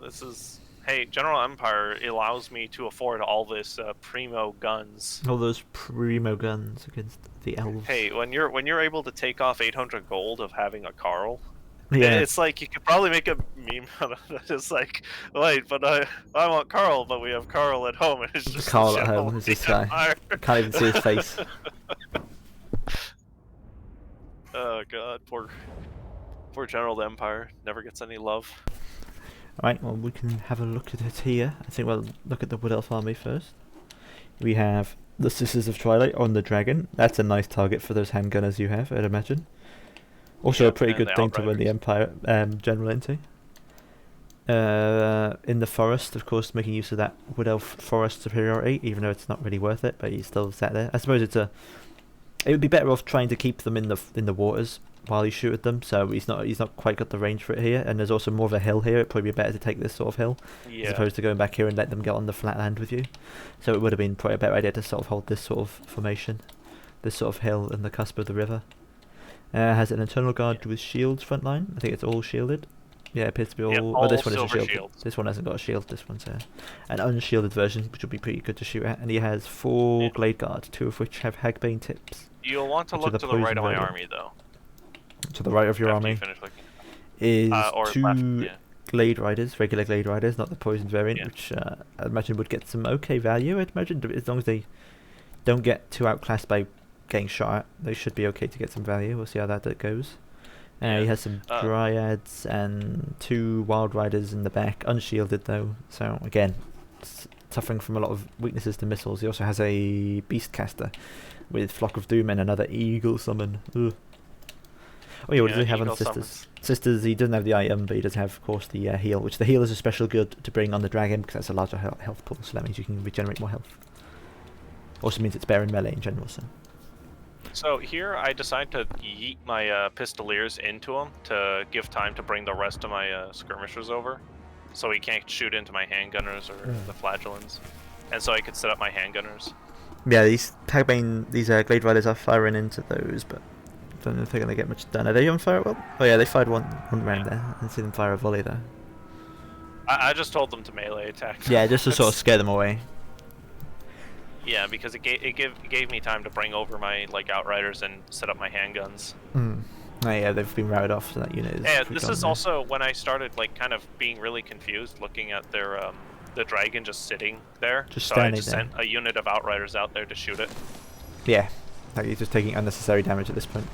This is. Hey, General Empire allows me to afford all this primo guns. All those primo guns against the elves. Hey, when you're able to take off 800 gold of having a Carl. Yeah. It's like you could probably make a meme out of it. It's like, wait, but I want Carl, but we have Carl at home, and it's just Carl the at general home is of the this guy. Empire. Can't even see his face. Oh god, poor General of the Empire never gets any love. Right, well, we can have a look at it here. I think we'll look at the Wood Elf army first. We have the Sisters of Twilight on the dragon. That's a nice target for those handgunners you have, I'd imagine. Also, a pretty good thing to win the Empire general into. In the forest, of course, making use of that Wood Elf forest superiority, even though it's not really worth it, but he's still sat there. I suppose it would be better off trying to keep them in the waters while you shoot at them. So he's not quite got the range for it here, and there's also more of a hill here. It'd probably be better to take this sort of hill as opposed to going back here and let them get on the flat land with you. So it would have been probably a better idea to sort of hold this sort of formation, this sort of hill in the cusp of the river. Has an internal guard with shields front line. I think it's all shielded. Yeah, it appears to be all. all this one is a shield. shields. This one hasn't got a shield. This one's an unshielded version, which will be pretty good to shoot at. And he has 4 glade guards, 2 of which have Hagbane tips. You'll want to look to the right of my army, though. To the right of your After army you finish looking. is Or 2 left, glade riders, regular glade riders, not the poisoned variant, Yeah. which I imagine would get some okay value. I'd imagine as long as they don't get too outclassed by getting shot at, they should be okay to get some value. We'll see how that goes. He has some dryads and 2 wild riders in the back, unshielded though. So again, suffering from a lot of weaknesses to missiles. He also has a beast caster with Flock of Doom and another eagle summon. Ugh. Oh yeah, what does he have on Sisters? Summons. Sisters, he doesn't have the item, but he does have, of course, the heal, which the heal is a special good to bring on the dragon because that's a larger health pool, so that means you can regenerate more health. Also means it's better in melee in general, so. So here I decide to yeet my pistoliers into him to give time to bring the rest of my skirmishers over, so he can't shoot into my handgunners or the flagellants, and so I could set up my handgunners. Yeah, these glade riders are firing into those, but I don't know if they're gonna get much done. Are they on fire? Well, oh yeah, they fired one round there. I didn't see them fire a volley there. I just told them to melee attack. Yeah, just to sort of scare them away. Yeah, because it gave me time to bring over my outriders and set up my handguns. Oh yeah, they've been routed off, so that unit is. Yeah, this is also when I started kind of being really confused, looking at their the dragon just sitting there. Just so standing I just there. sent a unit of outriders out there to shoot it. Yeah, he's just taking unnecessary damage at this point.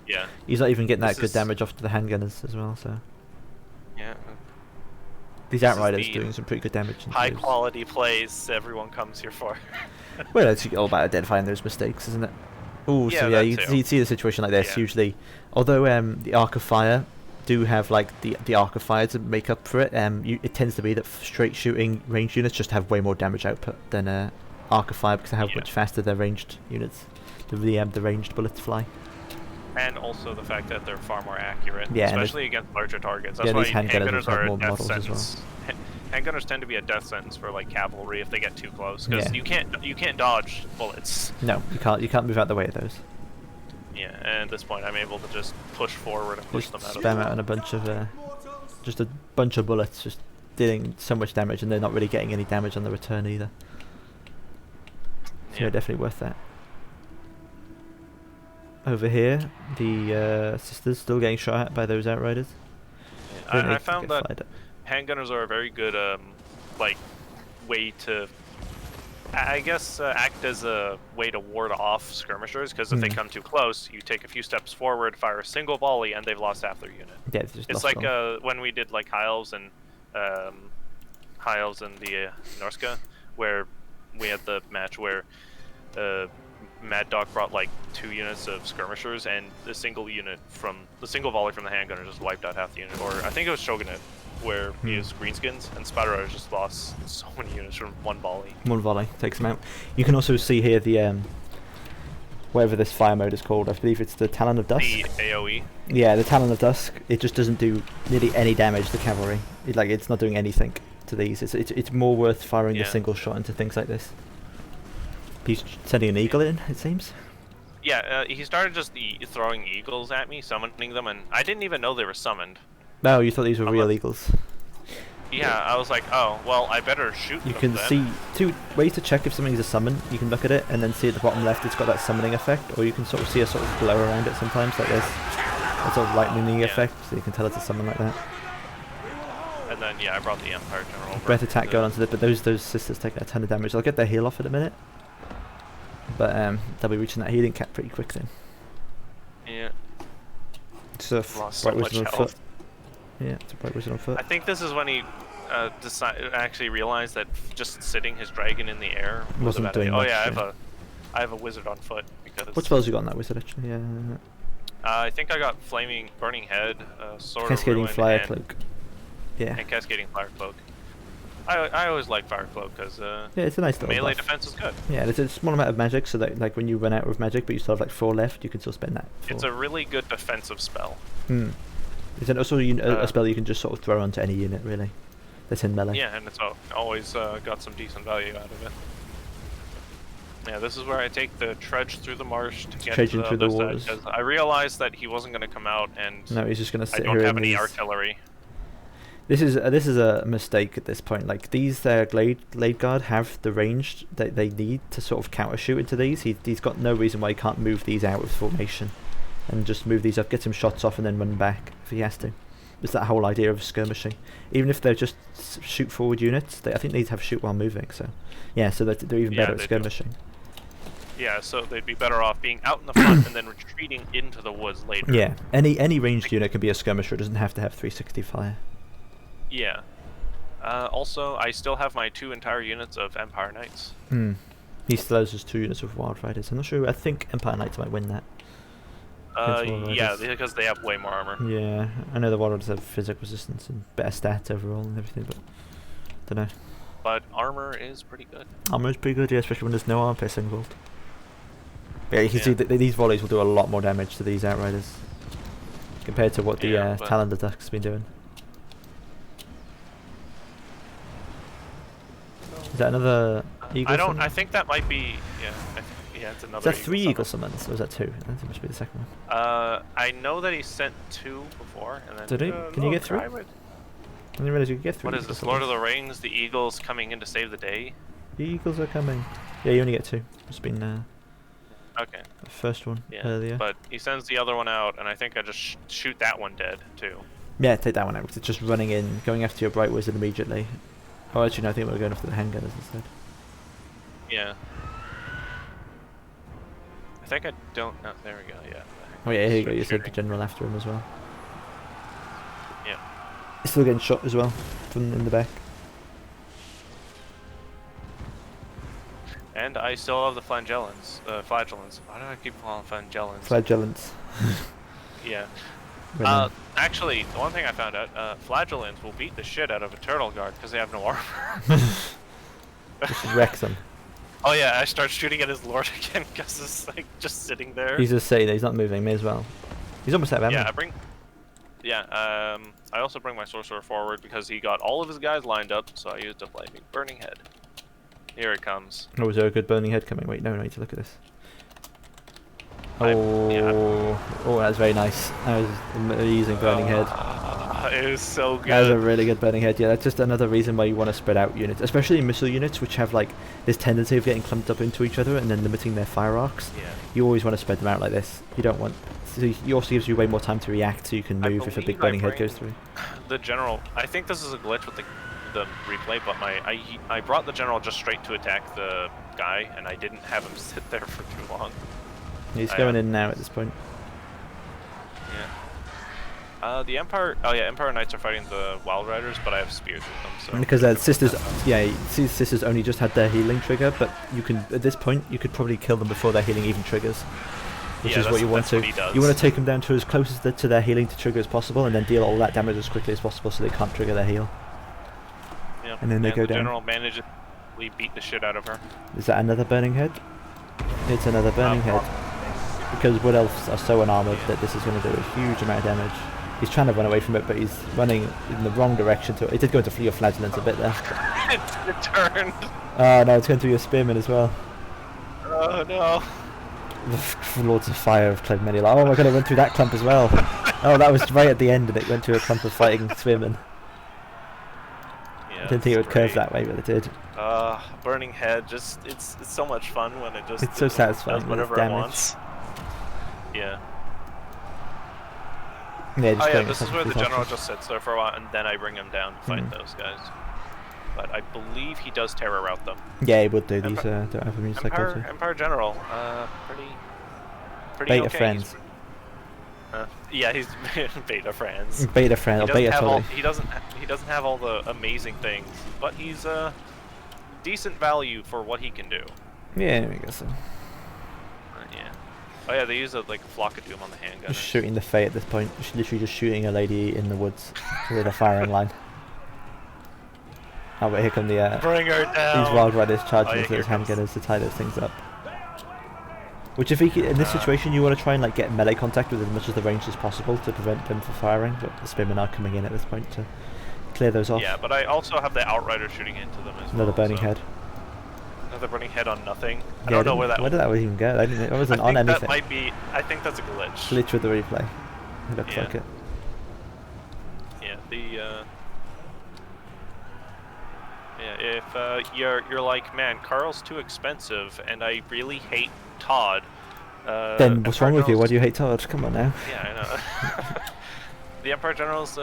Yeah. He's not even getting that This good is- damage off to the handgunners as well, so. Yeah. These This is outriders the doing some pretty good damage. into High those. quality plays everyone comes here for. Well, it's all about identifying those mistakes, isn't it? Oh, so Yeah, yeah, that you too. see the situation like this Yeah. usually. Although the Arc of Fire do have the Arc of Fire to make up for it, it tends to be that straight shooting ranged units just have way more damage output than Arc of Fire because they have much faster their ranged units. The ranged bullets fly. And also the fact that they're far more accurate, Yeah, and especially against larger targets. yeah, That's why these handgunners have are more a death models as well. sentence. Handgunners tend to be a death sentence for cavalry if they get too close, because Yeah. you can't dodge bullets. No, you can't move out the way of those. Yeah, and at this point I'm able to just push forward and push Just them out of spam the out on a bunch of bullets, just dealing so much damage, and they're not really getting any damage on the return either. So yeah, definitely worth that. Over here, the sisters still getting shot at by those outriders. I found that handgunners are a very good way to, I guess, act as a way to ward off skirmishers, because if they come too close, you take a few steps forward, fire a single volley, and they've lost half their unit. Yeah, It's like when we did High Elves and the Norska, where we had the match where Mad Dog brought 2 units of skirmishers, and the single volley from the handgunner just wiped out half the unit. Or I think it was Shogunate, where he used greenskins, and Spider Riders just lost so many units from one volley. One volley takes them out. You can also see here the whatever this fire mode is called. I believe it's the Talon of Dusk. The AoE. Yeah, the Talon of Dusk. It just doesn't do nearly any damage to cavalry. It's not doing anything to these. It's more worth firing the single shot into things like this. He's sending an eagle in, it seems. Yeah, he started just throwing eagles at me, summoning them, and I didn't even know they were summoned. No, you thought these were real eagles. Yeah, I was like, oh, well, I better shoot them You can then. see 2 ways to check if something's a summon. You can look at it and then see at the bottom left it's got that summoning effect, or you can sort of see a sort of glow around it sometimes like this. a sort of lightning Yeah. effect, so you can tell it's a summon like that. And then I brought the Empire General over. Breath attack going onto it, but those sisters take a ton of damage. I'll get their heal off in a minute, but they'll be reaching that healing cap pretty quickly. Yeah. It's a Lost so bright much wizard on health. foot. Yeah, it's a bright wizard on foot. I think this is when he actually realized that just sitting his dragon in the air was Wasn't a bad doing idea. Oh much, yeah, yeah. I have a wizard on foot because. What spells you got on that wizard actually? Yeah. I think I got flaming burning head, sword of Cascading ruin, flyer and, cloak. Yeah. and cascading fire cloak. I always like fire cloak because Yeah, it's a nice little melee buff. defense is good. Yeah, there's a small amount of magic, so that like when you run out of magic, but you still have like 4 left, you can still spend that. It's a really good defensive spell. Hmm. Is it also a spell you can just sort of throw onto any unit really? That's in melee. Yeah, and it's always got some decent value out of it. Yeah, this is where I take the trudge through the marsh to get Trudging to through the the other waters. side, 'cause I realized that he wasn't going to come out, and No, he's just gonna I sit don't here have in any these. artillery. This is a mistake at this point. Like these, Glade Guard have the range that they need to sort of counter shoot into these. He's got no reason why he can't move these out of formation, and just move these up, get some shots off, and then run back if he has to. It's that whole idea of skirmishing. Even if they're just shoot forward units, I think they need to have shoot while moving. So, yeah, so they're even better at they do. skirmishing. Yeah, so they'd be better off being out in the front and then retreating into the woods later. Yeah, any ranged unit can be a skirmisher. It doesn't have to have 360 fire. Yeah. Also, I still have my 2 entire units of Empire Knights. Hmm. He still has his 2 units of Wild Riders. I'm not sure. I think Empire Knights might win that. against Wild Yeah, Riders. because they have way more armor. Yeah, I know the Wild Riders have physical resistance and better stats overall and everything, but don't know. But armor is pretty good. Armor is pretty good, yeah, especially when there's no arm piercing involved. But yeah, you can see Yeah. that these volleys will do a lot more damage to these Outriders compared to what the Yeah, but- Talon Duck's been doing. Is that another eagle? I don't. summon? I think that might be. Yeah. Yeah, it's another. Is that 3 eagle summon. summons, or was that 2? I think it must be the second one. I know that he sent 2 before, and then. Did he? Can you get 3? I would- I didn't realize you could get 3. What is this? Lord of the Rings, the Eagles coming in to save the day. The eagles are coming. Yeah, you only get 2. It's been Okay. the first one Yeah. earlier. But he sends the other one out, and I think I just shoot that one dead too. Yeah, take that one out. It's just running in, going after your Bright Wizard immediately. Oh, actually, no, I think we're going after the handgunners instead. Yeah. I think I don't. No, there we go. Yeah. Oh yeah, here you go. You Shooting. said the general after him as well. Yeah. He's still getting shot as well from in the back. And I still have the flagellants. Flagellants. Why do I keep calling them flagellants? Flagellants. Yeah. Running. Actually, the one thing I found out, flagellants will beat the shit out of a turtle guard because they have no armor. Just wrecks him. Oh yeah, I start shooting at his lord again because it's like just sitting there. He's just sitting there. He's not moving. May as well. He's almost out of ammo. Yeah, I also bring my sorcerer forward because he got all of his guys lined up, so I used a flaming burning head. Here it comes. Oh, was there a good burning head coming? Wait, no, I need to look at this. Yeah. Oh, that's very nice. That was amazing burning head. It was so good. That was a really good burning head. Yeah, that's just another reason why you want to spread out units, especially missile units, which have like this tendency of getting clumped up into each other and then limiting their fire arcs. Yeah. You always want to spread them out like this. You don't want. So it also gives you way more time to react, so you can I move if a big believe I burning head bring- goes through. The general. I think this is a glitch with the replay, but I brought the general just straight to attack the guy, and I didn't have him sit there for too long. He's I, going in now at this point. Yeah. The Empire. Oh yeah, Empire Knights are fighting the Wild Riders, but I have spears with them. So. And because sisters, yeah, see, sisters only just had their healing trigger, but you can at this point you could probably kill them before their healing even triggers, which Yeah, is what you want that's to. what he does. You want to take them down to as close as to their healing to trigger as possible, and then deal all that damage as quickly as possible, so they can't trigger their heal. Yeah. and then they go the down. general manages to beat the shit out of her. Is that another burning head? It's another burning head. Because Wood Elves are so unarmored that this is going to do a huge amount of damage. He's trying to run away from it, but he's running in the wrong direction. It did go into your flagellants a bit there. It turned. Oh no, it's going to your spearman as well. Oh no. The Lords of Fire have claimed many. Like, oh my god, it went through that clump as well. Oh, that was right at the end, and it went to a clump of fighting spearmen. Yeah, I didn't think it would curve great. that way, but it did. Burning head. Just it's so much fun when it just. It's so satisfying does with its whatever it damage. wants. Yeah. Yeah, Oh just yeah, going this is at where the full general target. just sits there for a while, and then I bring him down to fight those guys. But I believe he does terror route them. Yeah, he would do. These don't have immune cycle. Empire General, pretty Beta okay. friends. Yeah, he's beta friends. Beta friend or beta totally. He doesn't have all the amazing things, but he's decent value for what he can do. Yeah, I guess so. Yeah. Oh yeah, they use a flock of doom on the handgun. Just shooting the Fae at this point. Literally just shooting a lady in the woods with a firing line. Oh, but here come the bring her down. These wild riders charging with those comes... handgunners to tie those things up. Which, if he, in this situation, you want to try and get melee contact with as much of the range as possible to prevent them from firing. But the spearmen are coming in at this point to clear those off. Yeah, but I also have the outrider shooting into them as well. Another burning head. Another burning head on nothing. Yeah, I don't know where that. Where did that even go? It wasn't on anything. That might be. I think that's a glitch. Glitch with the replay. It looks like it. Yeah. If you're like, man, Carl's too expensive, and I really hate Todd. Then what's wrong with you? Why do you hate Todd? Come on now. Yeah, I know. The Empire General's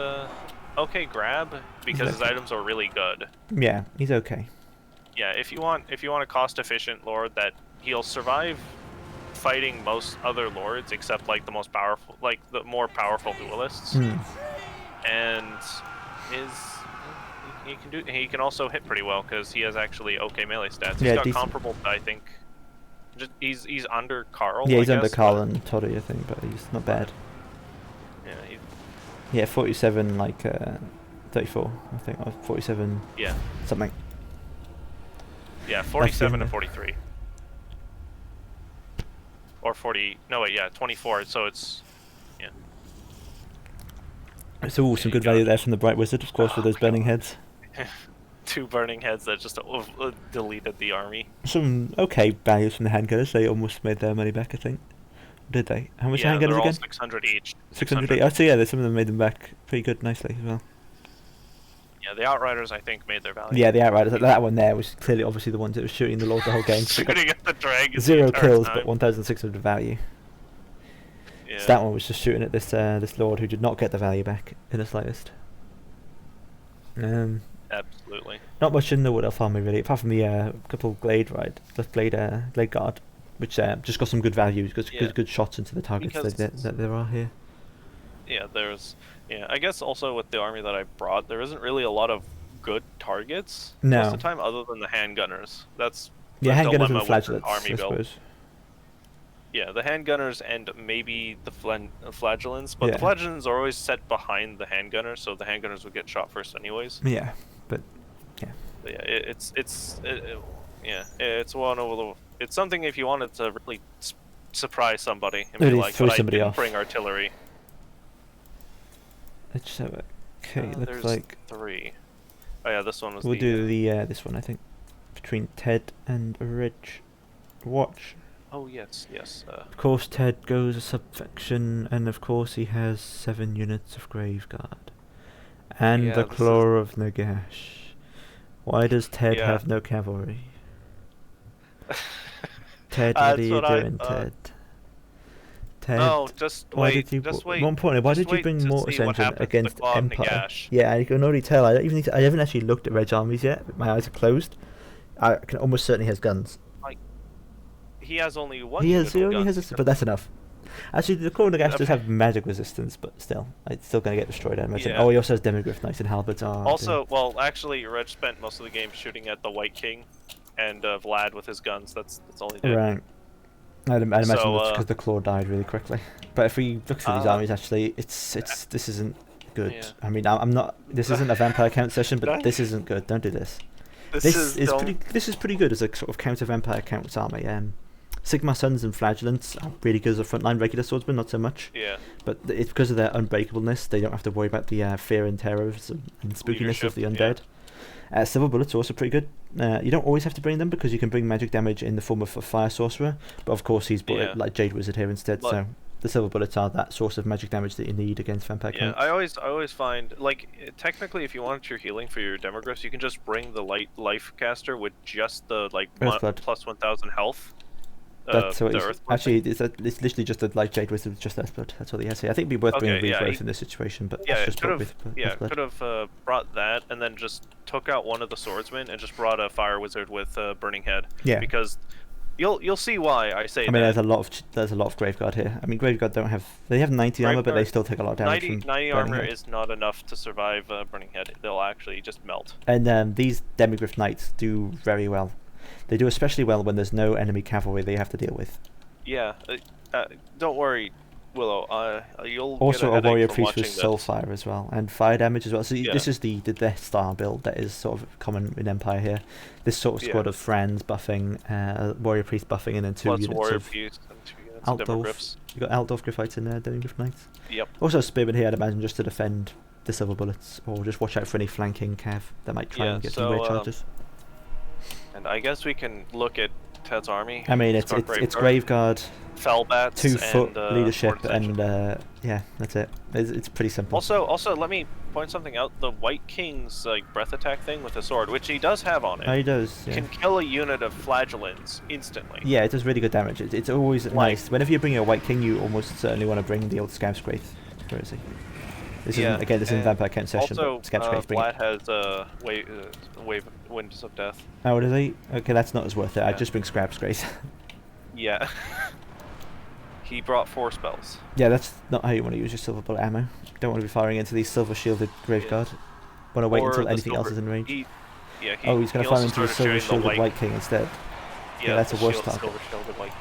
okay grab because his items are really good. Yeah, he's okay. Yeah, if you want a cost-efficient lord that he'll survive fighting most other lords except the most powerful, the more powerful duelists, and he can also hit pretty well because he has actually okay melee stats. He's got comparable, I think. He's under Carl. Yeah, he's under Carl and Toddy, I think, but he's not bad. Yeah. Yeah, 47, 34, I think, or 47. Yeah. Something. Yeah, 47 and 43. Or 40. No, wait, yeah, 24. So it's. Yeah. So, some good value there from the Bright Wizard, of course, with those burning heads. 2 burning heads that just deleted the army. Some okay values from the handgunners. They almost made their money back, I think. Did they? How much handgunners they're all again? 600 each. 600 each. Oh, so yeah, some of them made them back pretty good, nicely as well. Yeah, the Outriders, I think, made their value. Yeah, the Outriders. That one there was clearly, obviously, the ones that was shooting the Lord the whole game. Shooting at the dragon. 0 kills, but 1,600 value. Yeah. So that one was just shooting at this this Lord who did not get the value back in the slightest. Absolutely. Not much in the Wood Elf army really, apart from the couple Glade Guard, which just got some good values, good shots into the targets that there are here. Yeah, I guess also with the army that I brought, there isn't really a lot of good targets most of the time, other than the handgunners. That's handgunners and the flagellants, I suppose. Yeah, the handgunners and maybe the flagellants, but the flagellants are always set behind the handgunners, so the handgunners would get shot first anyways. Yeah, but yeah. But yeah, it's one of the. It's something if you wanted to really surprise somebody and be like, but I didn't bring artillery. Let's just have looks there's like 3. Oh yeah, this one was. We'll do this one, I think, between Ted and Reg. Watch. Oh yes. Of course, Ted goes a subfaction, and of course he has 7 units of Graveguard, and the Claw of Nagash. Why does Ted have no cavalry? Ted, what are you doing, Ted? Ted, no, just wait. More importantly, why did you bring Mortis Engine against Empire? Nagash. Yeah, I can already tell. I haven't actually looked at Reg armies yet. My eyes are closed. I can almost certainly has guns. He has only one. He only has but that's enough. Actually, the Claw of Nagash does have magic resistance, but still, it's still going to get destroyed, I imagine. Oh, he also has Demigryph Knights and Halberds. Well, actually, Reg spent most of the game shooting at the White King, and Vlad with his guns. That's all he did. Right. I'd imagine that's because the Claw died really quickly. But if we look through these armies, actually, this isn't good. Yeah. I mean, I'm not. This isn't a vampire count session, but this isn't good. Don't do this. This is pretty good as a sort of counter vampire counts army. Sigma Suns and Flagellants are really good as a frontline regular swordsman, not so much. Yeah. But it's because of their unbreakableness, they don't have to worry about the fear and terror and spookiness of the undead. Silver Bullets are also pretty good. You don't always have to bring them because you can bring magic damage in the form of a Fire Sorcerer, but of course he's brought it like Jade Wizard here instead, so the Silver Bullets are that source of magic damage that you need against vampire counts. I always find, technically if you wanted your healing for your Demigryphs, you can just bring the Life Caster with just the plus 1,000 health. That's what the he's, Earth. actually, it's literally just a light jade wizard with just Earthblood. That's all he has here. I think it'd be worth bringing Okay, yeah, regrowth he- in this situation, but Yeah, it's it just could put have. with Yeah, Earthblood. could have brought that, and then just took out one of the swordsmen and just brought a fire wizard with Burning Head. Yeah. Because you'll see why I say I mean, that. there's a lot of Graveguard here. I mean, Graveguard they have 90 armor, but they Graveguard- still take a lot of damage 90 from 90 Burning armor Head. is not enough to survive Burning Head. They'll actually just melt. And these Demigryph Knights do very well. They do especially well when there's no enemy cavalry they have to deal with. Yeah, don't worry, Willow. You'll Also, get a warrior from priest with watching soul this. fire as well, and fire damage as well. So Yeah. this is the Death Star build that is sort of common in Empire here. This sort of squad Yeah. of Franz buffing, warrior priest buffing, and then 2 Plus units warrior of piece and 2 units of Altdorf. Demogryphs. You got Altdorf Gryphites in there, Demigryph Knights. Yep. Also, a Spearman here, I'd imagine, just to defend the silver bullets, or just watch out for any flanking cav that might try Yeah, and get so, some weird charges. And I guess we can look at Ted's army. I mean, it's got Graveguard, Fellbats, 2 foot and, leadership, Sword Ascension. and yeah, that's it. It's pretty simple. Also, let me point something out. The White King's like breath attack thing with a sword, which he does have on it, Oh, he does. Yeah. can kill a unit of flagellants instantly. Yeah, it does really good damage. It's always nice. Whenever you bring a White King, you almost certainly want to bring the old Scav's Wraith. Where is he? This Yeah, isn't, again, this isn't and Vampire Count session, Also, but Scav's Wraith, bring it. Vlad has wave winds of death. Oh, does he? Okay, that's not as worth it. I'd Yeah. just bring Scrap's Wraith. Yeah. He brought 4 spells. Yeah, that's not how you want to use your silver bullet ammo. You don't want to be firing into these silver shielded Graveguard. Want to wait Or until the anything else silver- is in range. He's He's going to fire into the silver shielded White King instead. Yeah, that's a worse target. Silver shielded white.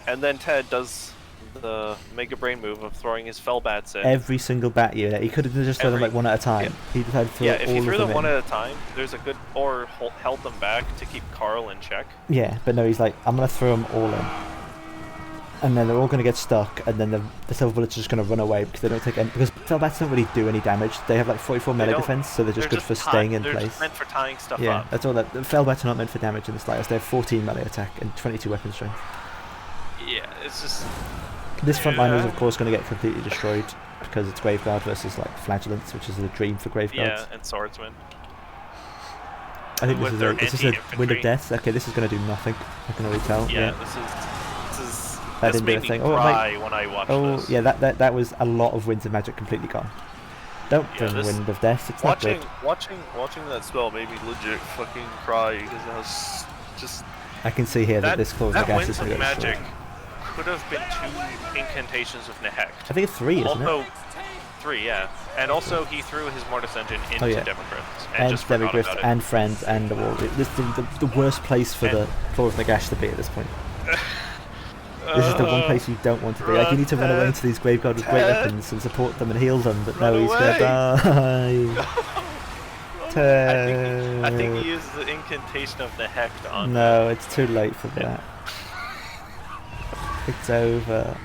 And then Ted does the Mega Brain move of throwing his Fellbats in. Every single bat unit. He could have just thrown them like one at a time. He decided to throw Yeah, all if of you threw them in. one at a time, there's a good or held them back to keep Carl in check. Yeah, but no, he's like, I'm going to throw them all in. And then they're all going to get stuck, and then the silver bullets are just going to run away because they don't take any. Because Fellbats don't really do any damage. They have like 44 melee don't- defense, so they're just good for staying in they're place. just meant for tying stuff Yeah, up. that's all. That the Fellbats are not meant for damage in the slightest. They have 14 melee attack and 22 weapon strength. Yeah, it's just This front line is Yeah. of course going to get completely destroyed because it's Graveguard versus like Flagellants, which is a dream for Graveguards. yeah, and swordsman. I think with this their is a Wind anti-infantry. of Death. Okay, this is going to do nothing. I can already tell. Yeah, Yeah. this That this didn't do a made me thing. Oh, it cry when I watched Oh this. yeah, that was a lot of Winds of Magic completely gone. Don't Yeah, bring this- Wind of Death. It's not good. Watching that spell made me legit fucking cry because I was just I can see here that this clause of that gas Winds is of going to get Magic destroyed. could have been 2 incantations of Nehekt. I think it's 3, isn't Also, it? 3, yeah. And also, he threw his Mortis Engine into yeah. Demogryphs and And just forgot Demigryphs about it. and Friends and the Wall. This is the worst place for the Claw of Nagash to be at this point. This is the one place you don't want to be. Like, you need to run away into these Graveguard with great weapons and support them and heal them, but no, Run he's going to die. I think he used the incantation of Nehekt on. No, it's too late for that. It's over.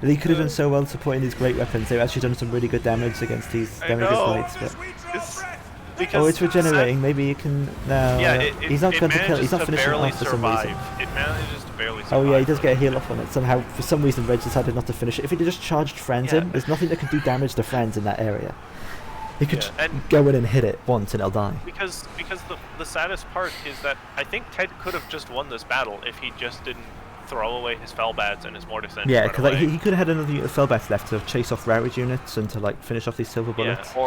He could have done so well supporting these great weapons. They've actually done some really good damage against these I Demigryph know. Knights. But It's because oh, it's regenerating. Maybe you can. No, Yeah, no. He's not going to kill. He's not finishing barely off for some survive. reason. It manages to barely survive. Oh yeah, he does get a heal off on it somehow. For some reason, Reg decided not to finish it. If he just charged Friends Yeah. in, there's nothing that can do damage to Friends in that area. He could Yeah, and- go in and hit it once and he'll die. Because the saddest part is that I think Ted could have just won this battle if he just didn't throw away his Fellbats and his Mortis Engine. Yeah, right because like, away. he could have had another unit of Fellbats left to chase off routed units and to like finish off these silver bullets. Yeah,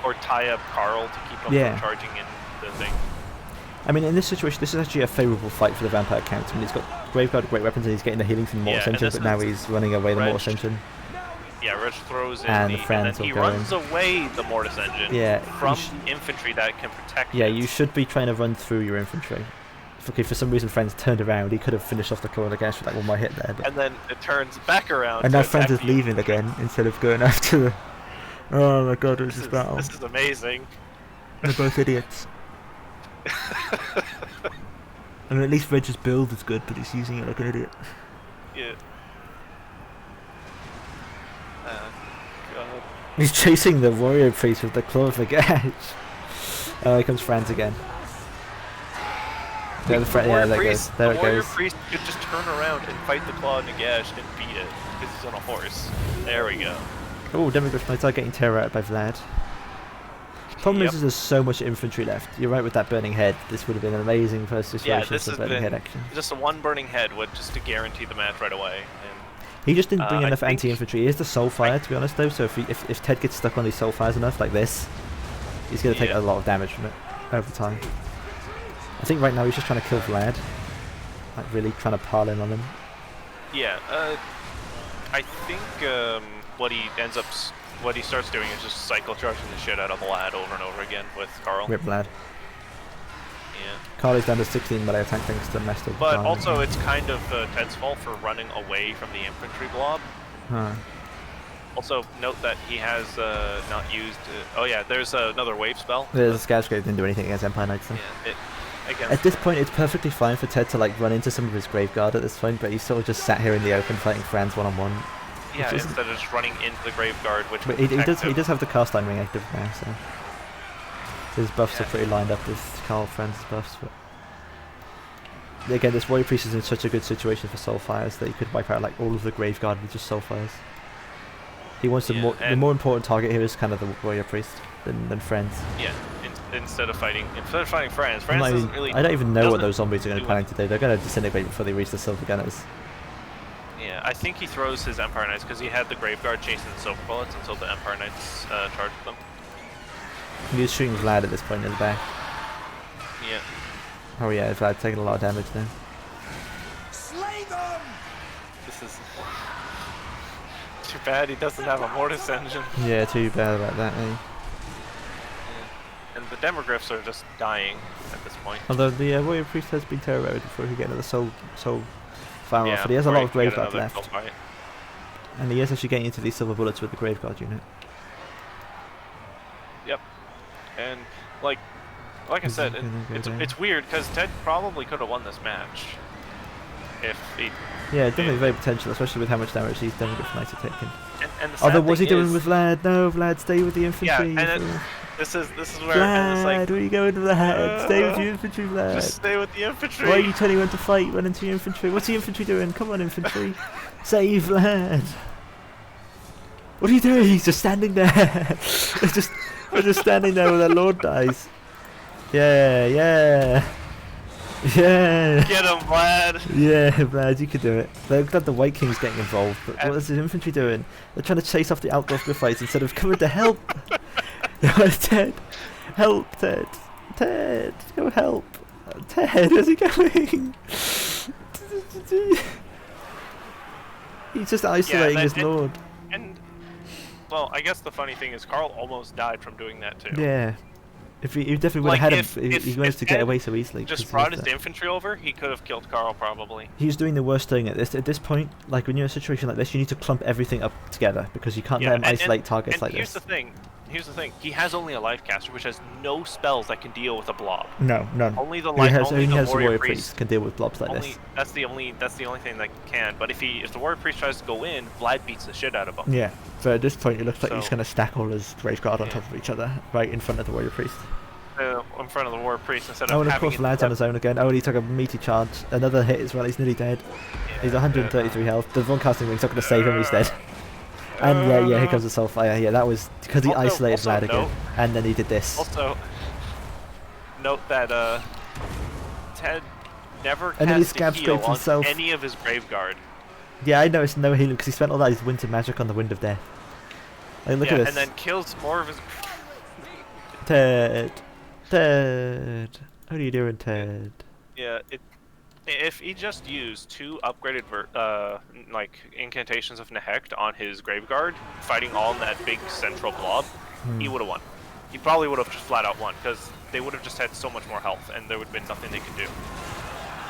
or tie up Carl to keep him Yeah. from charging in the thing. I mean, in this situation, this is actually a favourable fight for the Vampire Count. I mean, he's got Graveguard, great weapons, and he's getting the healing from the Mortis Yeah, and Engine, this but now is he's running away the Reg. Mortis Engine. Yeah, Reg throws in And the and Friends then he will go runs away the Mortis Engine Yeah, from you infantry that can protect Yeah, it. you should be trying to run through your infantry. Okay, for some reason, Friends turned around. He could have finished off the Claw of the Gash with like one more hit there. But... And then it turns back around. And to now Friends attack is the leaving infantry. again instead of going after the. Oh my god, it was this This battle. is amazing. They're both idiots. I mean, at least Reg's build is good, but he's using it like an idiot. Yeah. God. He's chasing the warrior priest with the Claw of the Gash. Oh, here comes Franz again. Yeah, Warrior there it goes. Priest, There the it Warrior goes. Priest could just turn around and fight the Claw of Nagash and beat it because he's on a horse. There we go. Oh, Demigryph Knights are getting terror out by Vlad. Problem is there's so much infantry left. You're right with that burning head. This would have been an amazing first situation for burning head action. Just a one burning head would just to guarantee the match right away. And, he just didn't bring enough anti-infantry. He is the Soulfire, to be honest, though. So if Ted gets stuck on these Soulfires enough, like this, he's going to take a lot of damage from it over time. I think right now he's just trying to kill Vlad. Like, really trying to pile in on him. Yeah, I think what he starts doing is just cycle charging the shit out of Vlad over and over again with Carl. Rip Vlad. Yeah. Carl is down to 16 melee attack thanks to messed up. But also, it's kind of Ted's fault for running away from the infantry blob. Huh. Also, note that he has not used. Oh yeah, there's another wave spell. The Scavenger didn't do anything against Empire Knights. Though. Yeah, at this point, it's perfectly fine for Ted to like run into some of his Graveguard at this point, but he's sort of just sat here in the open fighting Franz one-on-one. Yeah, instead of just running into the Graveguard, which. But he does have the cast iron ring active now, so his buffs are pretty lined up with Carl Franz's buffs. But again, this Warrior Priest is in such a good situation for Soulfires that he could wipe out like all of the Graveguard with just Soulfires. He wants the more important target here is kind of the Warrior Priest than Friends. Yeah, instead of fighting Friends. Doesn't really. I don't even know what those zombies are going to plan to do. They're going to disintegrate before they reach the Silver Gunners. Yeah, I think he throws his Empire Knights because he had the Graveguard chasing the Silver Bullets until the Empire Knights charged them. He's shooting Vlad at this point in the back. Yeah. Oh yeah, Vlad's taking a lot of damage now. Slay them! This is too bad he doesn't have a Mortis engine. Yeah, too bad about that, eh? Yeah. And the Demogryphs are just dying at this point. Although the Warrior Priest has been terrorized before he gets another soul fire off, but he has a lot of Graveguard left. And he is actually getting into these Silver Bullets with the Graveguard unit. Yep. And like I said, it's weird because Ted probably could have won this match if he. Yeah, definitely very potential, especially with how much damage these Demogryph Knights are taking. And the although, what's he doing with Vlad? No, Vlad, stay with the infantry. Yeah, and this is where Vlad, it's like, where are you going, Vlad? Stay with your infantry, Vlad. Just stay with the infantry. Why are you telling him to fight? Run into your infantry. What's the infantry doing? Come on, infantry. Save Vlad. What are you doing? He's just standing there. They're just standing there when their lord dies. Yeah. Get him, Vlad! Yeah, Vlad, you can do it. They're glad the White King's getting involved, but what is the infantry doing? They're trying to chase off the outlaw Griffites instead of coming to help! Ted! Help, Ted! Ted! Go help! Ted, where's he going? He's just isolating his lord. And, well, I guess the funny thing is Carl almost died from doing that too. Yeah. If he definitely would have had him, he managed to get away so easily. Just brought his infantry over, he could have killed Carl probably. He's doing the worst thing at this point. Like when you're in a situation like this, you need to clump everything up together because you can't let him isolate targets like this. Here's the thing. He has only a life caster, which has no spells that can deal with a blob. No, none. Only the warrior priest can deal with blobs like this. That's the only thing that can. But if the warrior priest tries to go in, Vlad beats the shit out of him. Yeah. So at this point, it looks like he's going to stack all his Graveguard on top of each other, right in front of the warrior priest. In front of the warrior priest instead of. And of course, Vlad's on his own again. Oh, and he took a meaty charge. Another hit as well. He's nearly dead. Yeah, he's 133 health. The Von Casting Ring's not going to save him. He's dead. And yeah, here comes the Soulfire. Yeah, that was because he isolated Vlad again, and then he did this. Also, note that Ted never cast heal on any of his Graveguard. Yeah, I noticed no healing because he spent all that his winter magic on the Wind of Death. Like, look at this. And then kills more of his. Ted, what are you doing, Ted? Yeah, if he just used 2 upgraded like incantations of Nehecht on his Graveguard, fighting all in that big central blob, he would have won. He probably would have just flat out won because they would have just had so much more health, and there would have been nothing they could do.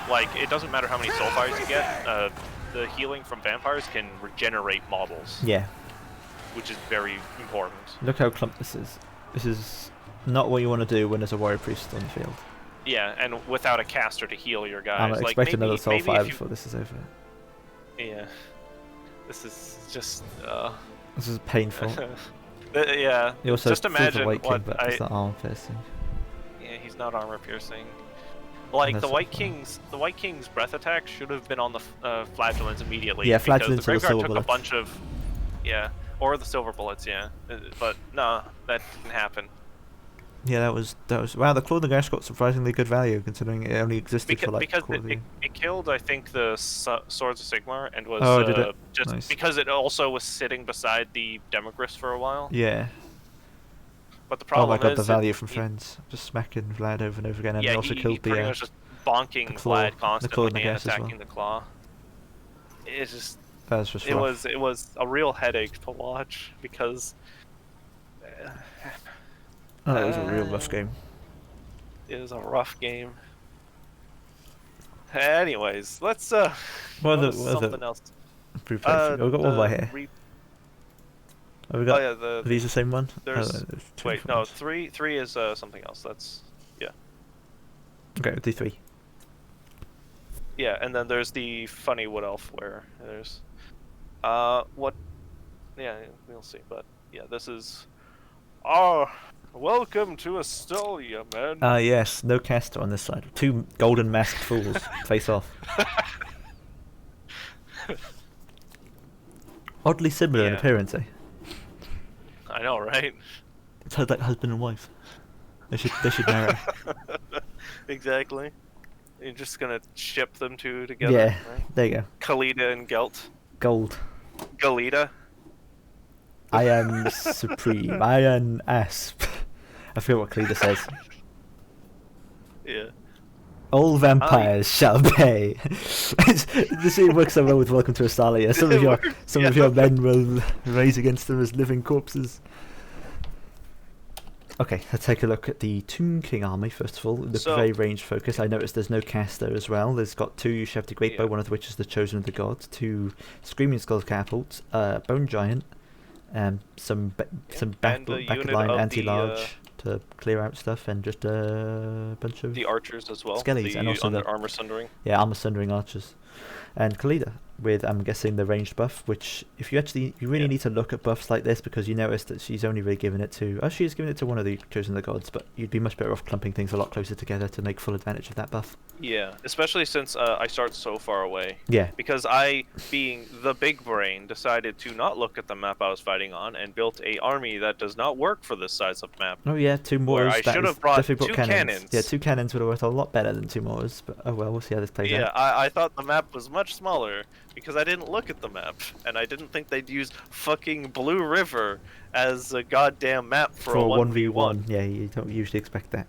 Like, it doesn't matter how many Soulfires you get. The healing from vampires can regenerate models. Yeah. Which is very important. Look how clumped this is. This is not what you want to do when there's a warrior priest on the field. Yeah, and without a caster to heal your guys. I'm expecting another Soulfire before this is over. Yeah. This is just... This is painful. Yeah. You also just imagine the White King, what but it's not armor piercing. Yeah, he's not armor piercing. Like, the White King's breath attack should have been on the flagellants immediately. Yeah, flagellants or the silver took bullets. A bunch of... Yeah. Or the silver bullets, yeah. But no, that didn't happen. Yeah, that was wow. The Claw of the Gash got surprisingly good value considering it only existed for like because a quarter of the year. it killed, I think, the Swords of Sigmar, and was Oh, did it? just Nice. because it also was sitting beside the Demogryphs for a while. Yeah. But the Oh problem my god, is the value from friends. Just smacking Vlad over and over again, and yeah, he also killed pretty the much just bonking the claw- Vlad the claw constantly and the and gas as well. attacking the claw. It's just that was just rough. it was a real headache to watch because Oh, it was a real rough game. it was a rough game. Anyways, let's What go are to the something else. We've got one by here. Have we got? Oh yeah, Are these the same one? there's there's two wait, different no, ones. three is something else. That's Okay, we'll do 3. yeah, and then there's the funny wood elf where there's what yeah, we'll see, but yeah, this is welcome to Estonia, man. Ah yes, no caster on this side. 2 golden masked fools face off. Oddly similar in Yeah. appearance, eh? I know, right? It's like husband and wife. They should marry. Exactly. You're just gonna ship them two together. Yeah, Right? there you go. Kalita and Gelt. Gold. Galita. I am supreme. I am asp. I forget what Cleda says. Yeah. All vampires shall pay. This works so well with Welcome to Estalia. Some of your men will rise against them as living corpses. Okay, let's take a look at the Tomb King army first of all. The very range focus. I noticed there's no caster as well. There's got 2 Shefty Greatbow, one of which is the Chosen of the Gods, 2 Screaming Skulls catapults, Bone Giant, some backline anti-large to clear out stuff, and just a bunch of The archers as well. Skellies, and also the armor sundering. Yeah, armor sundering archers, and Khalida with I'm guessing the ranged buff. Which if you really need to look at buffs like this because you notice that she's only really given it to she's given it to one of the Chosen of the Gods, but you'd be much better off clumping things a lot closer together to make full advantage of that buff. Yeah, especially since I start so far away. Yeah. Because I, being the big brain, decided to not look at the map I was fighting on and built a army that does not work for this size of map. Oh yeah, 2 mortars. I should have brought 2 cannons. Yeah, 2 cannons would have worked a lot better than 2 mortars, but oh well, we'll see how this plays out. Yeah, I thought the map was much smaller because I didn't look at the map, and I didn't think they'd use fucking Blue River as a goddamn map for a 1v1. Yeah, you don't usually expect that.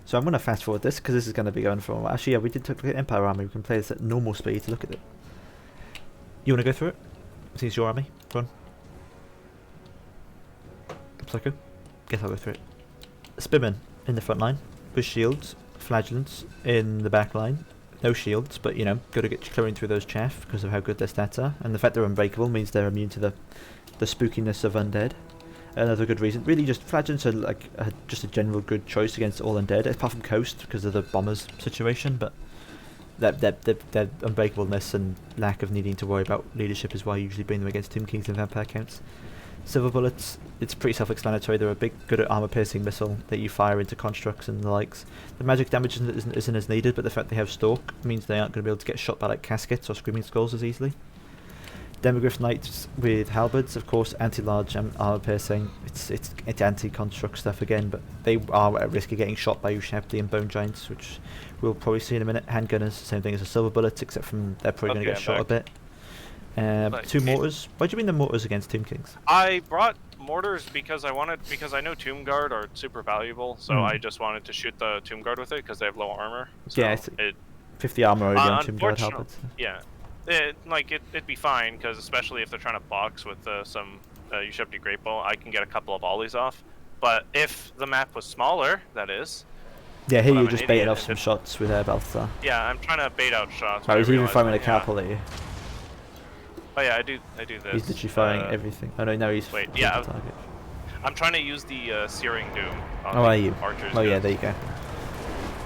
So I'm going to fast forward this because this is going to be going for a while. Actually, yeah, we did look at Empire army. We can play this at normal speed to look at it. You want to go through it? See, it's your army. Run. Psycho. Guess I'll go through it. Spearmen in the front line with shields. Flagellants in the back line. No shields, but you know, got to get clearing through those chaff because of how good their stats are, and the fact they're unbreakable means they're immune to the spookiness of undead. Another good reason. Really, just flagellants are like just a general good choice against all undead, apart from Coast because of the bombers situation. But their unbreakableness and lack of needing to worry about leadership is why I usually bring them against Tomb Kings and Vampire counts. Silver bullets, it's pretty self-explanatory. They're good at armor-piercing missile that you fire into constructs and the likes. The magic damage isn't as needed, but the fact they have Stalk means they aren't going to be able to get shot by like caskets or Screaming Skulls as easily. Demogryph Knights with halberds, of course, anti-large armor-piercing. It's anti-construct stuff again, but they are at risk of getting shot by Ushabti and Bone Giants, which we'll probably see in a minute. Handgunners, same thing as the silver bullets, except from they're probably going to get shot a bit. 2 mortars. Why do you mean the mortars against Tomb Kings? I brought mortars because I know Tomb Guard are super valuable, so I just wanted to shoot the Tomb Guard with it because they have low armor. So yeah, 50 armor already on Tomb Guard unfortunately, halberds. yeah, it'd be fine because especially if they're trying to box with some Ushabti Greatbow, I can get a couple of volleys off. But if the map was smaller, that is. Yeah, here you're just baiting off some shots with Balthazar. Yeah, I'm trying to bait out shots. I was even firing a catapult at you. Oh yeah, I do this. He's literally firing everything. Oh no, he's wait. Yeah, target. I'm trying to use the Searing Doom. On are you? Archers yeah, there you go.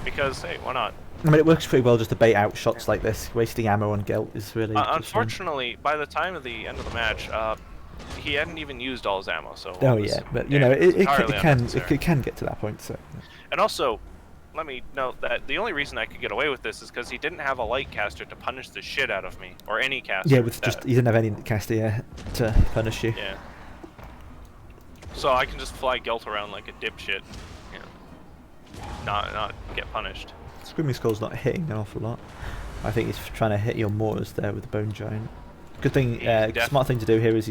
Because hey, why not? I mean, it works pretty well just to bait out shots like this. Wasting ammo on Gelt is really. Unfortunately, by the time of the end of the match, he hadn't even used all his ammo. So. Oh yeah, but you know, it can get to that point. So. And also, let me note that the only reason I could get away with this is because he didn't have a light caster to punish the shit out of me, or any caster. Yeah, he didn't have any caster to punish you. Yeah. So I can just fly Gelt around like a dipshit, you know, not get punished. Screaming Skull's not hitting an awful lot. I think he's trying to hit your mortars there with the Bone Giant. Good thing, smart thing to do here is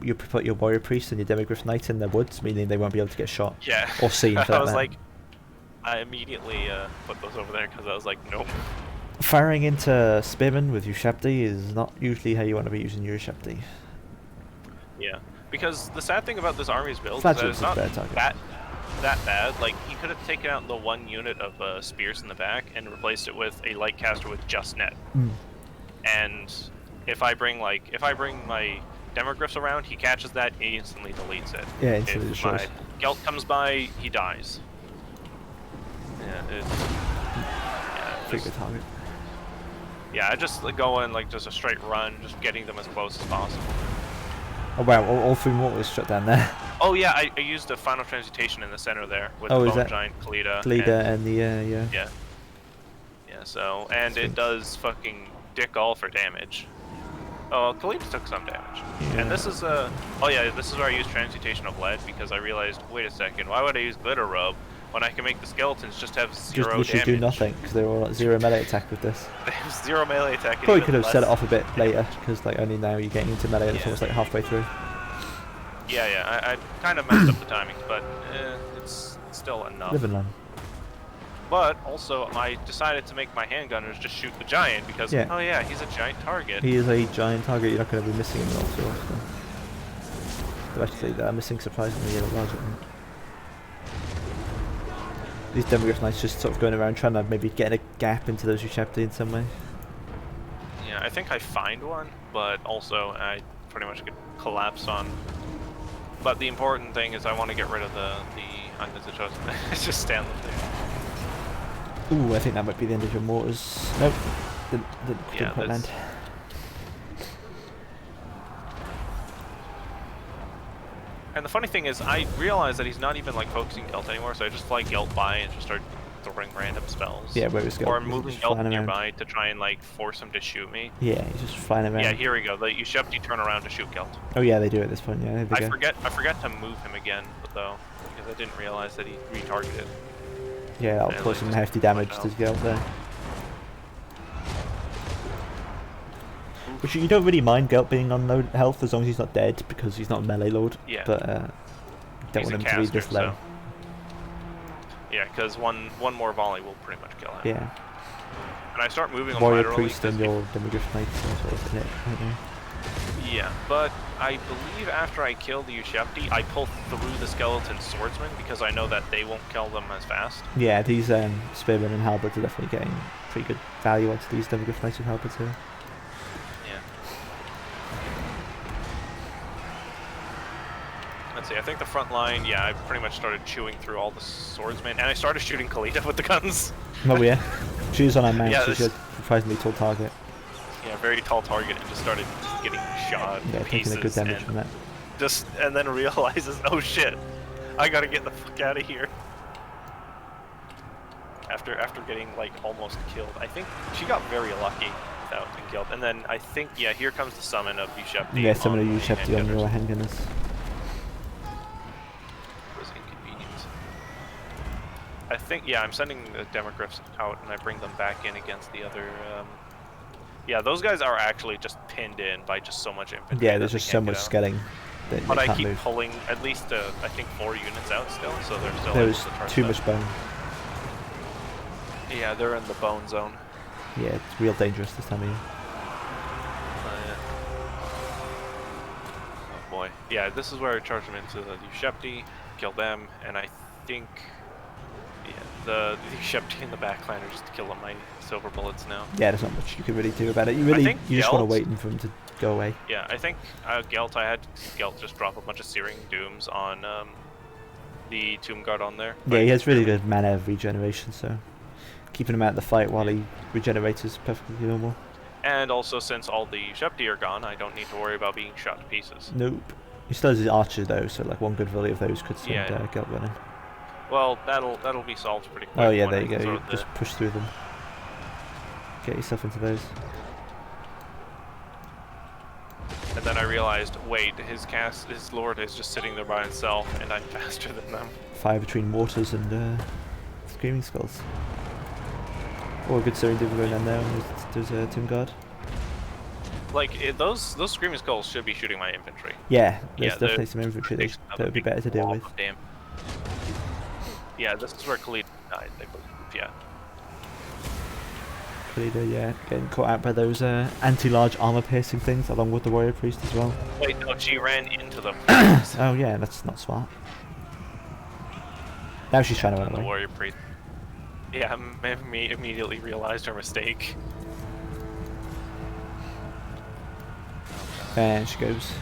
you put your Warrior Priest and your Demigryph Knight in their woods, meaning they won't be able to get shot. Yeah. Or seen for that I was matter. like, I immediately put those over there because I was like, nope. Firing into Spearmen with Ushabti is not usually how you want to be using your Ushabti. Yeah, because the sad thing about this army's build is that Flagellant's it's not a bad target. that bad. Like, he could have taken out the one unit of spears in the back and replaced it with a light caster with just net. And if I bring my Demigryphs around, he catches that, he instantly deletes it. Yeah, instantly If my destroys. Gelt comes by, he dies. Yeah, Pretty good target. yeah, I just go in like just a straight run, just getting them as close as possible. Oh wow, all 3 mortars shut down there. Oh yeah, I used a final transmutation in the center there with Oh, the is Bone that Giant, Kalita, and the yeah. yeah. So, and it does fucking dick all for damage. Oh, Kalita took some damage. Yeah. And this is oh yeah, this is where I use transmutation of lead because I realized, wait a second, why would I use glitter robe when I can make the skeletons just have zero Just literally damage? do nothing because they're all at 0 melee attack with this. They have 0 melee attack. and Probably even could have set it less- off a bit later because like only now you're getting into melee and it's Yeah. almost like halfway through. Yeah, I kind of messed up the timing, but it's still enough. Live and learn. But also, I decided to make my handgunners just shoot the giant because, Yeah. oh yeah, he's a giant target. He is a giant target. You're not going to be missing him all too often. But actually, they're missing surprisingly a larger one. These Demigryph Knights just sort of going around trying to maybe get a gap into those Ushabti in some way. Yeah, I think I find one, but also I pretty much get collapsed on. But the important thing is I want to get rid of the Untitled Chapter. Just stand them there. Ooh, I think that might be the end of your mortars. Nope, didn't quite land. And the funny thing is, I realize that he's not even like focusing Gelt anymore, so I just fly Gelt by and just start throwing random spells. Yeah, where it was Or going. moving Gelt nearby to try and like force him to shoot me. Yeah, he's just flying around. Yeah, here we go. The Ushabti turn around to shoot Gelt. Oh yeah, they do at this point. Yeah, there they go. I forgot to move him again, though, because I didn't realize that he retargeted. Yeah, that'll Yeah, cause like some just hefty damage to punch get up there. Which you don't really mind Gelt being on low health as long as he's not dead because he's not a melee lord. Yeah. But don't He's want a him to be this caster, low. so- Yeah, because one more volley will pretty much kill him. Yeah. And I start moving him Warrior laterally. Priest and your Demigryph Knight are sort of in it, aren't they? Yeah, but I believe after I kill the Ushabti, I pull through the skeleton swordsman because I know that they won't kill them as fast. Yeah, these Spearmen and Halberds are definitely getting pretty good value onto these Demigryph Knights and Halberds here. Yeah. Let's see, I think the front line, yeah, I pretty much started chewing through all the swordsmen, and I started shooting Kalita with the guns. Oh yeah, she was on our mount, Yeah, so she's a surprisingly tall target. Yeah, very tall target, and just started just getting shot Yeah, to pieces. taking a good damage and from that. and then realizes, oh shit, I gotta get the fuck out of here. After getting like almost killed, I think she got very lucky without being killed. And then I think, yeah, here comes the summon of Ushabti. Yeah, summon of the Ushabti on your handgunners. It was inconvenient. I think, yeah, I'm sending the Demigryphs out, and I bring them back in against the other. Yeah, those guys are actually just pinned in by just so much infantry. Yeah, that there's they just so can't get much out. skelling that But they I can't keep move. pulling at least, I think, 4 units out still, so they're still. There was able to charge too that. much bone. Yeah, they're in the bone zone. Yeah, it's real dangerous this time of year. Yeah. Oh boy. Yeah, this is where I charge them into the Ushabti, kill them, and I think, yeah, the Ushabti in the backline are just killing my silver bullets now. Yeah, there's not much you can really do about it. You think just want to Gelt- wait for him to go away. Yeah, I think Gelt, I had Gelt just drop a bunch of Searing Dooms on the Tomb Guard on there. Yeah, he has really good mana regeneration, so keeping him out of the fight while he regenerates is perfectly normal. And also, since all the Ushabti are gone, I don't need to worry about being shot to pieces. Nope. He still has his archers though, so like one good volley of those could send Yeah. Gelt running. Well, that'll be solved pretty quick. Oh yeah, when there I you go. throw You the- just push through them. Get yourself into those. And then I realized, wait, his lord is just sitting there by himself, and I'm faster than them. Fire between mortars and screaming skulls. Or a good serendipity going on there. There's a Tomb Guard. Like those screaming skulls should be shooting my infantry. Yeah, there's definitely some infantry that would be better to deal with. Damn. Yeah, this is where Khalid died, I believe. Yeah. Khalid, yeah, getting caught out by those anti-large armor-piercing things, along with the warrior priest as well. Wait, no, she ran into them. Oh yeah, that's not smart. Now she's trying to run away. The warrior priest. Yeah, me immediately realized her mistake. And she goes.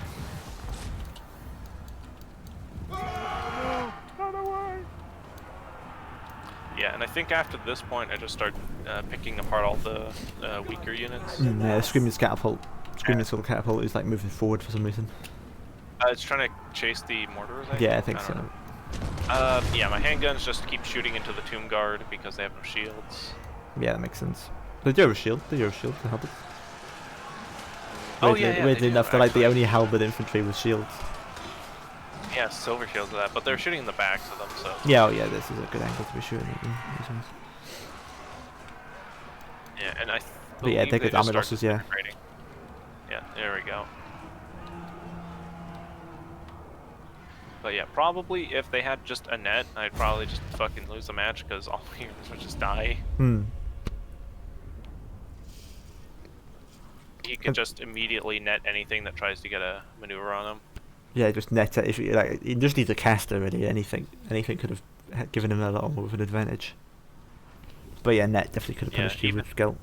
Yeah, and I think after this point, I just start picking apart all the weaker units. Yeah, Screaming's catapult. Screaming's little catapult is like moving forward for some reason. It's trying to chase the mortars. I think so. Yeah, my handguns just keep shooting into the Tomb Guard because they have no shields. Yeah, that makes sense. They do have a shield. They do have a shield to help us. Oh yeah, weirdly enough, they're like the only halberd infantry with shields. Yeah, silver shields of that, but they're shooting in the backs of them, so... Yeah, oh yeah, this is a good angle to be shooting at these ones. Yeah, and I but yeah, they're good armor losses, yeah. Yeah, there we go. But yeah, probably if they had just a net, I'd probably just fucking lose the match, because all my units would just die. You could just immediately net anything that tries to get a maneuver on them. Yeah, just net it. If you like, you just need a caster really. Anything could have given him a lot more of an advantage. But yeah, net definitely could have punished you with skill.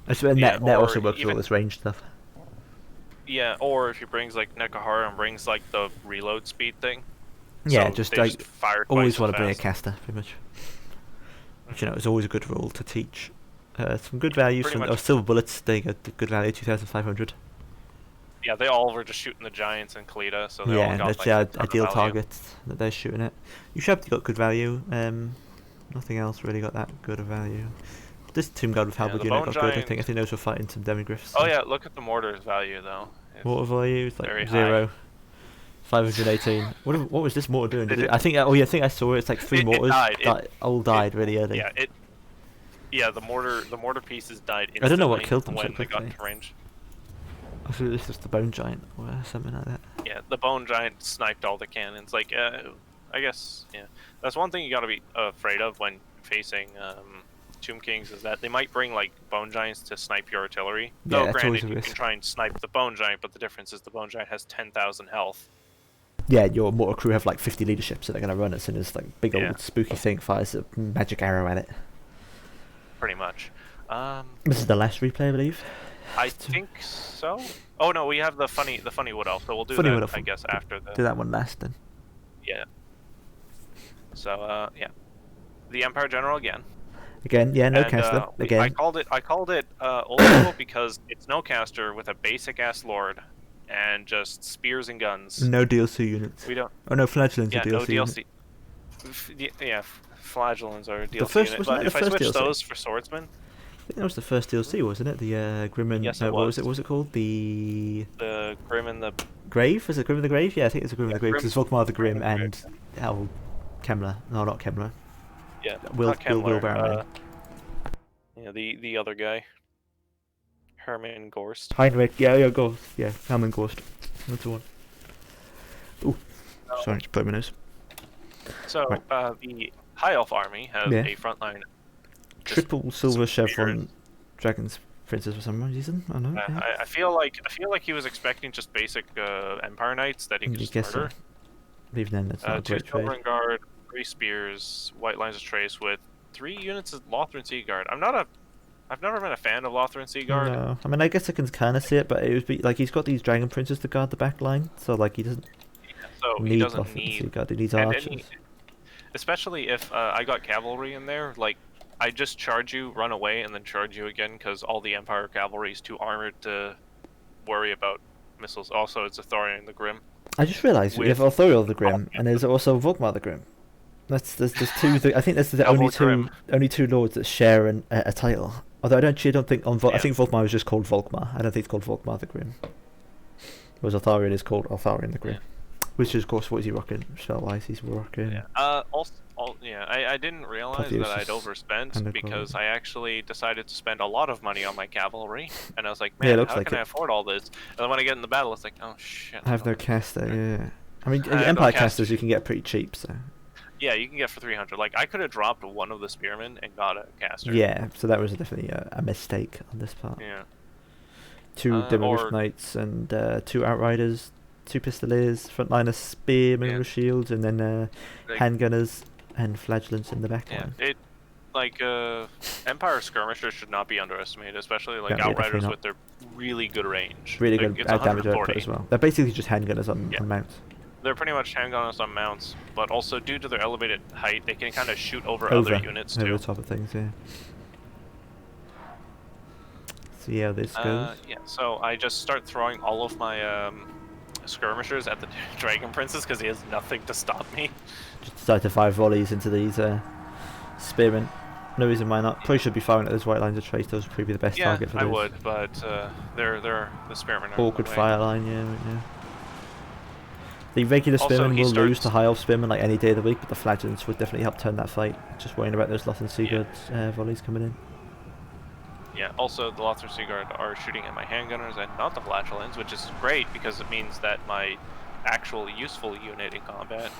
I swear net also works with all this range stuff. Yeah, or if he brings like Nekahara and brings like the reload speed thing. Yeah, so just like fire always want to bring a caster, pretty much. Which, you know, it's always a good rule to teach. Some good value from silver bullets. There you go, good value, 2,500. Yeah, they all were just shooting the giants and Kalita, so they all got that's like, the ideal targets that they're shooting at. Ushabti got good value. Nothing else really got that good of value. This Tomb Guard with halberd unit got good. I think those were fighting some demigryphs. Oh yeah, look at the mortar's value though. Mortar value is like 0. High. 518. What was this mortar doing? I think I saw it. It's like 3 mortars all died really early. Yeah, the mortar pieces died instantly. I don't know what killed them when so they quickly. got to range. I thought this was the bone giant or something like that. Yeah, the bone giant sniped all the cannons. Like, I guess, yeah. That's one thing you gotta be afraid of when facing Tomb Kings, is that they might bring like bone giants to snipe your artillery. Yeah, Though granted, you risk. can try and snipe the bone giant, but the difference is the bone giant has 10,000 health. Yeah, your mortar crew have like 50 leadership, so they're gonna run as soon as like big old spooky thing fires a magic arrow at it. Pretty much. This is the last replay, I believe. I think so. Oh no, we have the funny wood elf, so we'll do funny that I guess after the. Do that one last then. Yeah. So yeah, the Empire General again. Again, yeah, no caster. Again. I called it old school because it's no caster with a basic ass lord, and just spears and guns. No DLC units. We don't. Oh no, flagellants are DLC. No DLC. Yeah, flagellants are DLC. First, unit. But if I switch those for swordsmen. I think that was the first DLC, wasn't it? The Grim and yes, what was it? What was it called? The Grim and the Grave? Was it Grim and the Grave? Yeah, I think it's the Grim and the Grave. Because it's Volkmar the Grim and Grave. Kemmler. No, not Kemmler. Yeah, Will Baron. Yeah, the other guy. Hermann Gorst. Heinrich, yeah, Gorst. Yeah, Hermann Gorst. That's the one. Ooh, sorry, just put my nose. So, right. The High Elf army has a frontline. Triple silver chevron Dragon's Princess for some reason. I don't know. I feel like he was expecting just basic Empire Knights that he could just murder. Even then, that's not a great trade. 2 Silver Guard, 3 spears, white lines of trace with 3 units of Lothran Sea Guard. I've never been a fan of Lothran Sea Guard. No, I mean I guess I can kind of see it, but it would be like he's got these Dragon Princes to guard the back line, so like he doesn't. He doesn't need Sea Guard. He needs archers. Especially if I got cavalry in there, like. I just charge you, run away, and then charge you again, because all the Empire cavalry is too armored to worry about missiles. Also, it's Arthurian the Grim. I just realised we have Arthuriel the Grim, and there's also Volkmar the Grim. There's 2. I think that's the only two lords that share a title. Although I don't think I think Volkmar was just called Volkmar. I don't think it's called Volkmar the Grim. Whereas Altharion is called Altharion the Grim. Which is, of course, what is he rocking? Spell-wise, he's rocking... Yeah. I didn't realize that I'd overspent because I actually decided to spend a lot of money on my cavalry, and I was like, man, how can I afford all this? And then when I get in the battle, it's like, oh shit. I have no caster, yeah. I mean, Empire casters you can get pretty cheap, so... Yeah, you can get for 300. Like, I could have dropped one of the spearmen and got a caster. Yeah, so that was definitely a mistake on this part. Yeah. 2 Demolish Knights and 2 Outriders, 2 Pistoliers, frontliner Spearmen with shields, and then handgunners and Flagellants in the back line. Empire skirmishers should not be underestimated, especially like Outriders with their really good range. Really good damage output as well. They're basically just handgunners on mounts. They're pretty much handgunners on mounts, but also due to their elevated height, they can kind of shoot over other units too. Over the top of things, yeah. See how this goes. Yeah, so I just start throwing all of my skirmishers at the Dragon Princess because he has nothing to stop me. Just decide to fire volleys into these spearmen. No reason why not. Probably should be firing at those white lines of trace. Those would probably be the best target for those. I would, but they're the spearmen. Awkward fire line, yeah. The regular spearmen will lose to high elf spearmen like any day of the week, but the flagellants would definitely help turn that fight. Just worrying about those Lothern Seaguards volleys coming in. Yeah, also the Lothar Seaguard are shooting at my handgunners and not the flagellants, which is great because it means that my actual useful unit in combat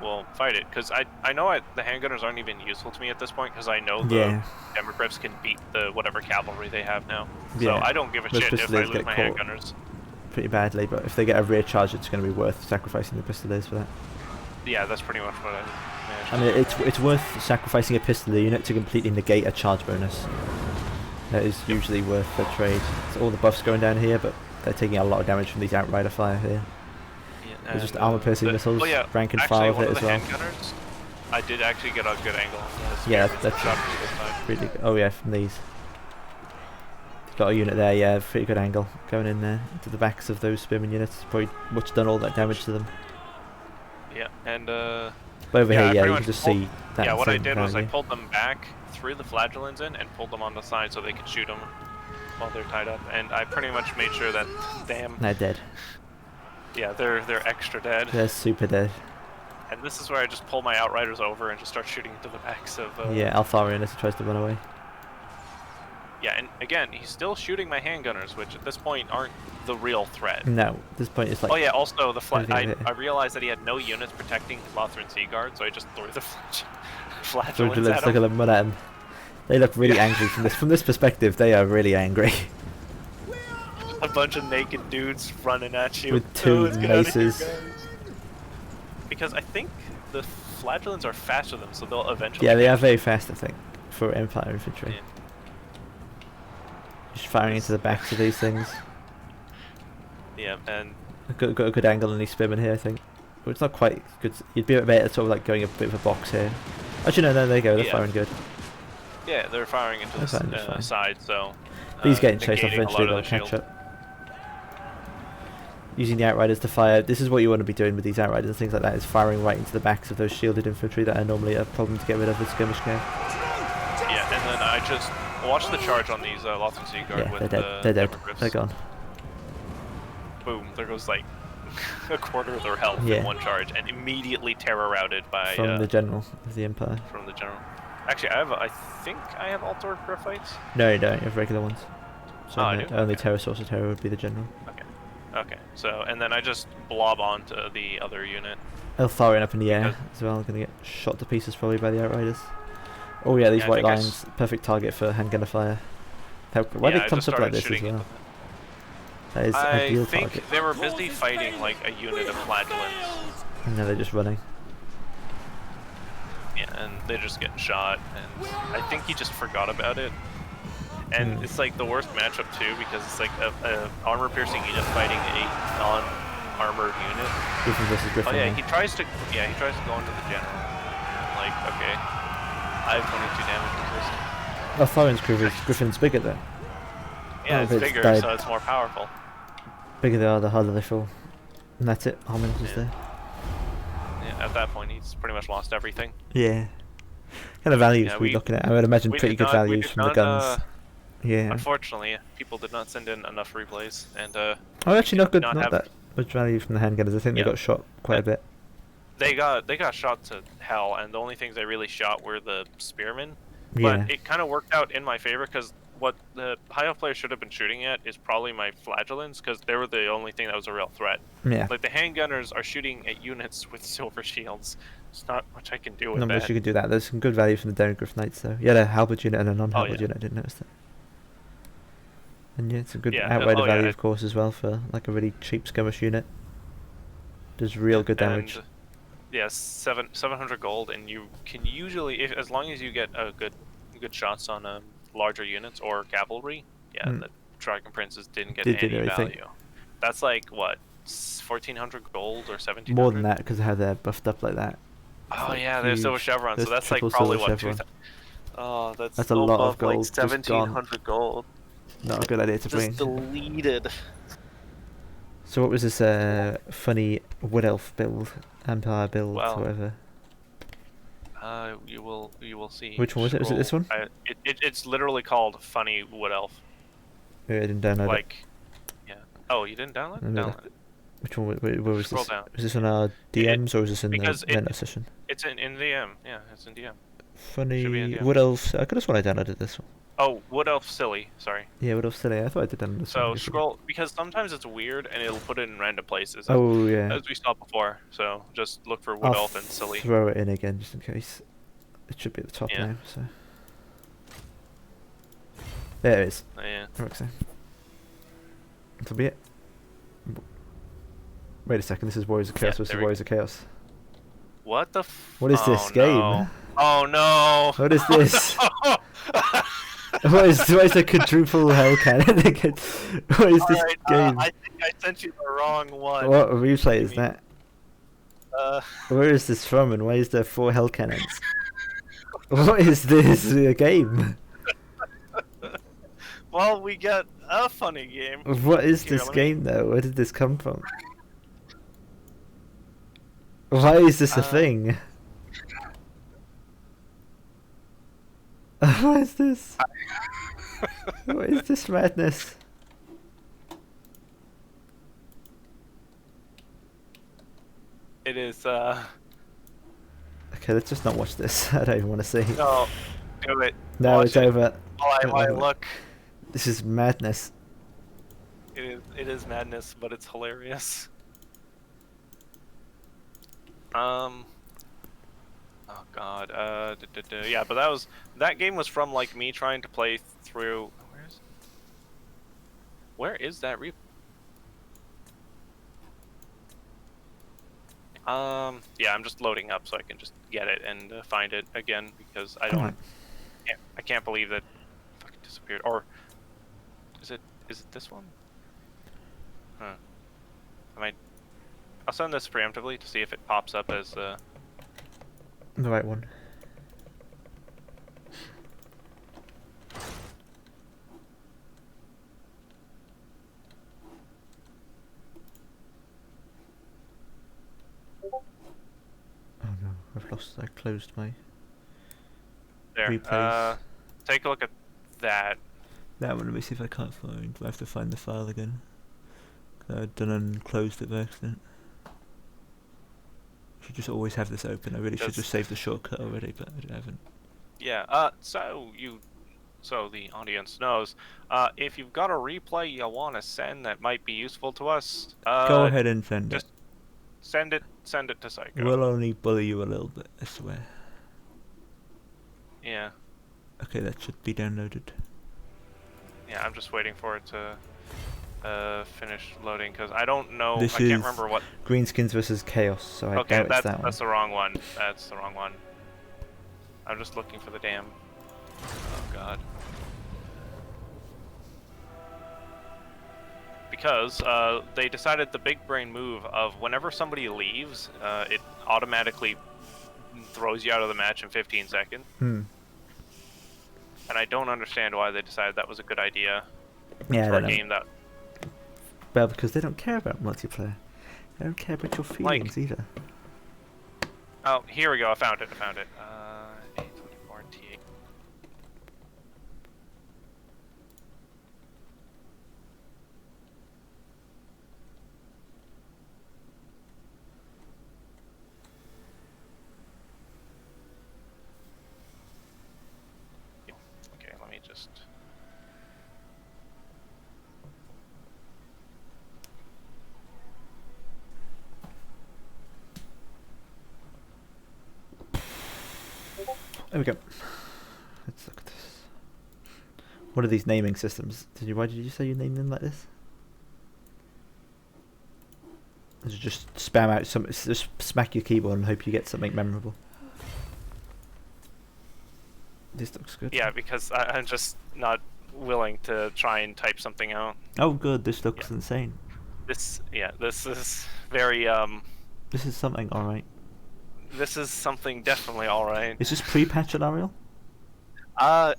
will fight it. Because I know the handgunners aren't even useful to me at this point because I know the Demogryphs can beat the whatever cavalry they have now. So I don't give a shit if I lose my handgunners. Pretty badly, but if they get a rear charge, it's going to be worth sacrificing the Pistoliers for that. Yeah, that's pretty much what I mean, it's worth sacrificing a Pistolier unit to completely negate a charge bonus. That is usually worth the trade. So all the buffs going down here, but they're taking a lot of damage from these Outrider fire here. Yeah, they're just armor-piercing missiles, rank and file with it as well. Handgunners, I did actually get a good angle on this. Yeah, that's really good. Oh yeah, from these. Got a unit there, yeah, pretty good angle going in there into the backs of those spearman units. Probably much done all that damage to them. Yeah, and but over here, you can just see that. Yeah, what I did was I pulled them back, threw the flagellants in, and pulled them on the side so they could shoot them while they're tied up. And I pretty much made sure that, they're dead. Yeah, they're extra dead. They're super dead. And this is where I just pull my Outriders over and just start shooting into the backs of. Yeah, Altharion as he tries to run away. Yeah, and again, he's still shooting my handgunners, which at this point aren't the real threat. No, at this point it's like... Oh yeah, also the I realized that he had no units protecting his Lothran Seaguard, so I just threw the flagellants at him. Look at them run at him. They look really angry from this perspective. They are really angry. A bunch of naked dudes running at you with 2 maces. Because I think the flagellants are faster than them, so they'll eventually. Yeah, they are very fast, I think, for Empire infantry. Yeah. Just firing into the backs of these things. Yeah, and got a good angle on these spearmen here, I think. Well, it's not quite good. You'd be a bit better sort of like going a bit of a box here. Actually, no, there they go. They're firing good. Yeah, they're firing into the side, so. These getting chased off eventually. They'll catch up. Using the Outriders to fire. This is what you want to be doing with these Outriders and things like that. Is firing right into the backs of those shielded infantry that are normally a problem to get rid of with skirmish cav. Yeah, and then I just. Watch the charge on these Lothran Seaguard with they're dead. They're gone. Boom! There goes like a quarter of their health in one charge, and immediately terror routed by from the general of the Empire. From the general. Actually, I think I have Altor Graphites. No, you don't. You have regular ones. So only okay. Terror Source of Terror would be the general. Okay. So and then I just blob onto the other unit. Eltharion up in the air as well. Gonna get shot to pieces probably by the Outriders. Oh yeah, these white lines, perfect target for handgunner fire. Why they clumped up like this as well? That is ideal target. I think they were busy fighting like a unit of flagellants. And now they're just running. Yeah, and they're just getting shot, and I think he just forgot about it. And it's like the worst matchup too, because it's like a armor-piercing unit fighting a non-armored unit. Griffin versus Griffin. Oh yeah, he tries to go into the general. Like, okay. I have 22 damage resist. Altharion's Griffin's bigger though. Yeah, it's bigger, so it's more powerful. Bigger they are, the harder they fall. And that's it, Harmon is there. Yeah, at that point he's pretty much lost everything. Yeah. What kind of values we looking at? I would imagine pretty good values from the guns. Yeah. Unfortunately, people did not send in enough replays, and Oh, actually, not good. not Not have- that much value from the handgunners. I think they Yeah. got shot quite a bit. they got shot to hell, and the only things they really shot were the spearmen. Yeah. But it kind of worked out in my favor, because what the high elf players should have been shooting at is probably my flagellants, because they were the only thing that was a real threat. Yeah. Like, the handgunners are shooting at units with silver shields. There's not much I can do with Not much that. you could do that. There's some good value from the Derengriff Knights, though. You had a halberd unit and a non-halberd yeah. unit. I didn't notice that. And yeah, it's a good Yeah, outweigh the oh, yeah, value, it- of course, as well for like a really cheap skirmish unit. Does real good damage. And, yeah, 700 gold, and you can usually, as long as you get a good shots on larger units or cavalry, yeah, Mm. the Dragon Princes didn't get Did any everything. value. That's like what, 1400 gold or 1700? More than that, because of how they're buffed up like that. Oh like yeah, there's silver huge. chevron, so There's that's like triple probably silver what, chevron. 2000. Oh, That's a lot of above, gold like just gone. 1700 gold. Not a good idea to bring. Just deleted. So what was this funny wood elf build, empire build, Well, whatever? You will see. Which one was it? Was it this one? It's literally called Funny Wood Elf. Yeah, I didn't download it. Like, yeah. Oh, you didn't download it? No, Download it. Which one? Where was Scroll this? down. Was this on our DMs or was this in the because Vento session? It's in DM. Yeah, it's in DM. Funny Should be in DM. wood elf. I could have sworn I downloaded this one. Oh, Wood Elf Silly. Sorry. Yeah, wood elf silly. I thought I did download this one. So I guess I scroll, because sometimes it's weird and it'll put it in random places. did. Oh yeah. As we saw before. So just look for Wood I'll Elf and Silly. throw it in again just in case. It should be at the top Yeah. now. So there it is. Yeah. Alexa. That'll be it. Wait a second. This is Warriors of Chaos Yeah, versus there we Warriors of Chaos. What the? What is this game? No. Oh no! What is this? What is the quadruple hell cannon? What is this Alright, game? I think I sent you the wrong one. What replay is Maybe. that? Uh, Where is this from and why is there 4 hell cannons? What is this game? well, we got a funny game. What is Here, this let me- game though? Where did this come from? Why is this a thing? What is this? What is this madness? It is. Okay, let's just not watch this. I don't even want to see. No, do it. No, Watch it's it. over. While I look, This is madness. it is madness, but it's hilarious. Oh god. Yeah, but that game was from like me trying to play through. Where is that replay? Yeah, I'm just loading up so I can just get it and find it again because I Come on. I can't believe that it fucking disappeared. Or is it this one? Huh. I'll send this preemptively to see if it pops up as The right one. Oh no, I closed my there. replays. Take a look at that. That one, let me see if I can't find. I have to find the file again. I've done and closed it by accident. Should just always have this open. I really should just save the shortcut already, but I haven't. Yeah. So the audience knows. If you've got a replay you want to send that might be useful to us, Go ahead and send just it. send it to Psycho. We'll only bully you a little bit, I swear. Yeah. Okay, that should be downloaded. Yeah, I'm just waiting for it to finish loading because I don't know. This I can't is remember what. Greenskins versus Chaos, so I Okay, doubt it's that's that one. the wrong one. That's the wrong one. I'm just looking for the damn. Oh god. Because they decided the big brain move of whenever somebody leaves, it automatically throws you out of the match in 15 seconds. Hmm. And I don't understand why they decided that was a good idea Yeah, I for don't a know. game that. Well, because they don't care about multiplayer. They don't care about your feelings either. Oh, here we go. I found it. A24 T8. There we go. Let's look at this. What are these naming systems? Why did you say you named them like this? Just spam out some. Just smack your keyboard and hope you get something memorable. This looks good. Yeah, because I'm just not willing to try and type something out. Oh, good. This looks insane. This is very This is something alright. This is something definitely alright. Is this pre-patch at Ariel? I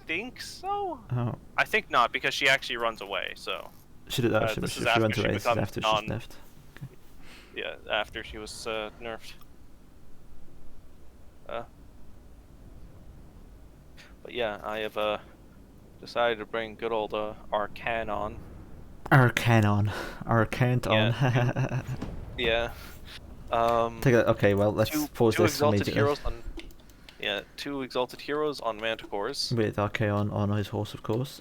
think so. Oh. I think not, because she actually runs away. So. She did that. She runs away. This is after she's nerfed. Okay. Yeah, after she was nerfed. But yeah, I have decided to bring good old Arcan on. Arcan on. Yeah. Okay, well, let's pause two this exalted immediately. heroes on. Yeah, 2 exalted heroes on Manticores. With Archaon on his horse, of course.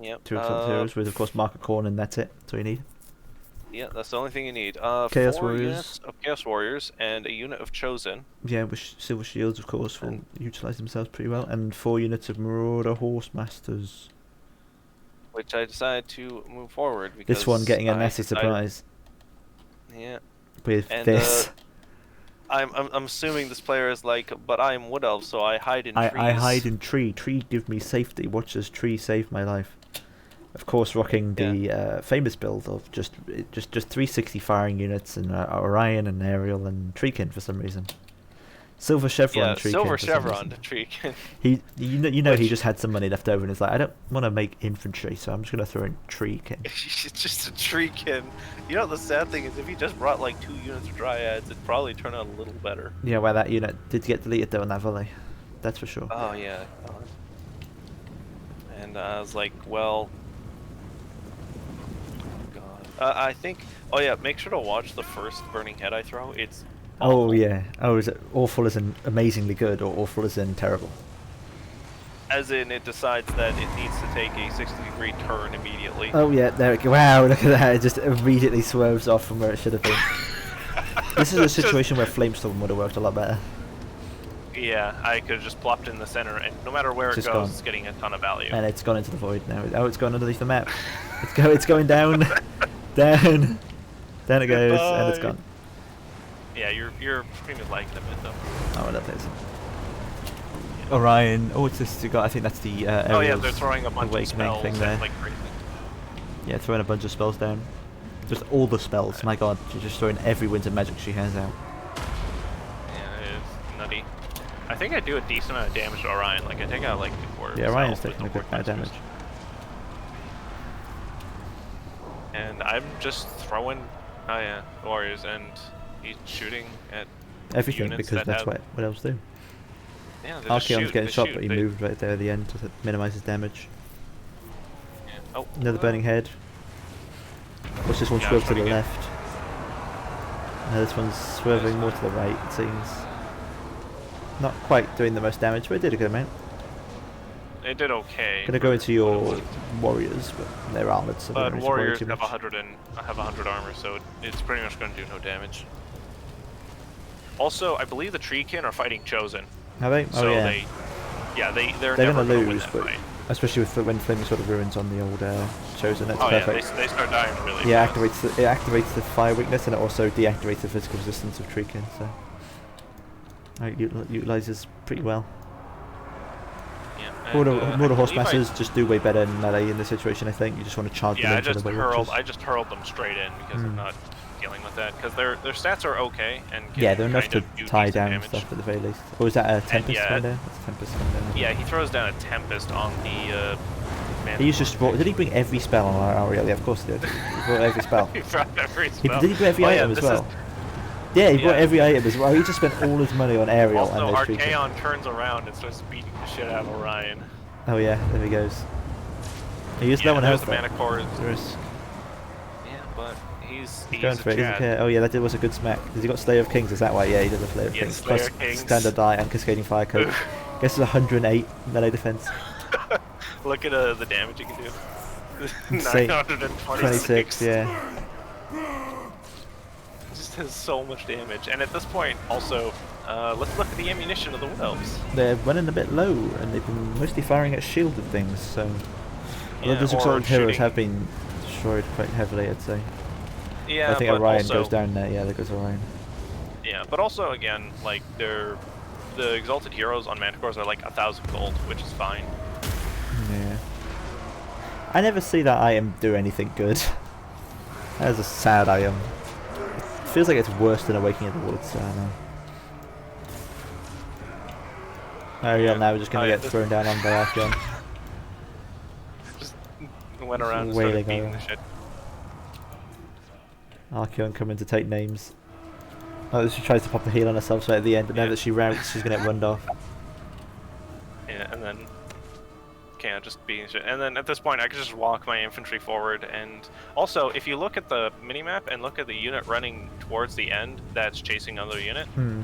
Yep. 2 exalted heroes with, of course, Market Corn, and that's it. That's all you need. Yeah, that's the only thing you need. Chaos 4 Warriors. units of Chaos Warriors and a unit of Chosen. Yeah, with Silver Shields, of course, will utilise themselves pretty well. And 4 units of Marauder Horse Masters. Which I decided to move forward because This one getting a nasty surprise. Yeah. With And, this. I'm assuming this player is like, but I am Woodelves, so I hide in trees. I hide in tree. Tree give me safety. Watch as tree save my life. Of course, rocking the famous build of just 360 firing units and Orion and Aerial and Treekin for some reason. Silver Chevron Treekin. Silver Chevron Treekin. He just had some money left over and is like, I don't want to make infantry, so I'm just gonna throw in Treekin. It's just a Treekin. You know, the sad thing is, if he just brought like 2 units of Dryads, it'd probably turn out a little better. Yeah, well, that unit did get deleted though in that volley. That's for sure. Oh yeah. And I was like, well. I think. Oh yeah, make sure to watch the first Burning Head I throw. It's. Awful. Oh yeah. Oh, is it awful as in amazingly good, or awful as in terrible? As in, it decides that it needs to take a 60-degree turn immediately. Oh yeah, there we go. Wow, look at that! It just immediately swerves off from where it should have been. This is a situation where Flamestorm would have worked a lot better. Yeah, I could have just plopped in the center, and no matter where it goes, it's getting a ton of value. And it's gone into the void now. Oh, it's gone underneath the map. It's going down, down it goes, and it's gone. Yeah, you're pretty much liking them though. Oh, that is. Orion. Oh, it's this. I think that's the. Oh yeah, they're throwing a bunch of spells thing there. like crazy. Yeah, throwing a bunch of spells down. Just all the spells. My God, she's just throwing every winter magic she has out. Yeah, it is nutty. I think I do a decent amount of damage to Orion. Like I take out like 4. Yeah, Orion's taking a good amount of damage. And I'm just throwing, warriors, and he's shooting at everything because that's what else do. Yeah, Archaon's getting shot, but he moved right there at the end to minimize his damage. Yeah. Oh, another burning head. Watch this one swerve to the left. This one's swerving more to the right, it seems. Not quite doing the most damage, but it did a good amount. It did okay. Gonna go into your warriors, but they're armored, so but warriors have 100 armor, so it's pretty much going to do no damage. Also, I believe the Treekin are fighting Chosen. Have they? So oh yeah. They're never gonna lose, but fight. Especially with when Flaming Sword of Ruins on the old Chosen, that's perfect. Yeah, they start dying really fast. It activates the fire weakness, and it also deactivates the physical resistance of Treekin, so it utilizes pretty well. Mortal Horse Masters just do way better in melee in this situation. I think you just want to charge them into the way. I just hurled them straight in because I'm not dealing with that, because their stats are okay and they're enough to tie down damage. Stuff at the very least. Or is that a Tempest down there? That's a Tempest down there. Yeah, he throws down a Tempest on the. He used to did he bring every spell on our Ariel? Yeah, of course he did. He brought every spell. He brought every spell. Did he bring every item as well? Yeah, he brought every item as well. He just spent all his money on Ariel. Also, and Archaon turns around and starts beating the shit out of Orion. Oh yeah, there he goes. He is low on health. Yeah, but he's going for it. He doesn't care. Oh yeah, that was a good smack. Has he got Slayer of Kings? Is that why? Yeah, he does a Slayer of Kings. Plus standard die and Cascading Fire Coat. Guess it's 108 melee defense. Look at the damage you can do. 926. Yeah. Just does so much damage. And at this point, also, let's look at the ammunition of the Woodelves. They're running a bit low, and they've been mostly firing at shielded things, so... Although Yeah, those or exalted heroes shooting- have been destroyed quite heavily, I'd say. Yeah, I think but Orion also, goes down there, yeah, there goes Orion. Yeah, but also, again, like, the exalted heroes on Manticores are like 1,000 gold, which is fine. Yeah. I never see that item do anything good. That is a sad item. It feels like it's worse than Awakening of the Woods, I don't know. Ariel now we're just going to get thrown down on by Archeon. Just went around and Wailing started beating on the him. shit. Archeon coming to take names. Oh, she tries to pop the heal on herself so at the end, but now Yeah. that she routes, she's going to get runned off. Yeah, and then can't just beating shit. And then at this point, I could just walk my infantry forward. And also, if you look at the minimap and look at the unit running towards the end, that's chasing another unit. Hmm.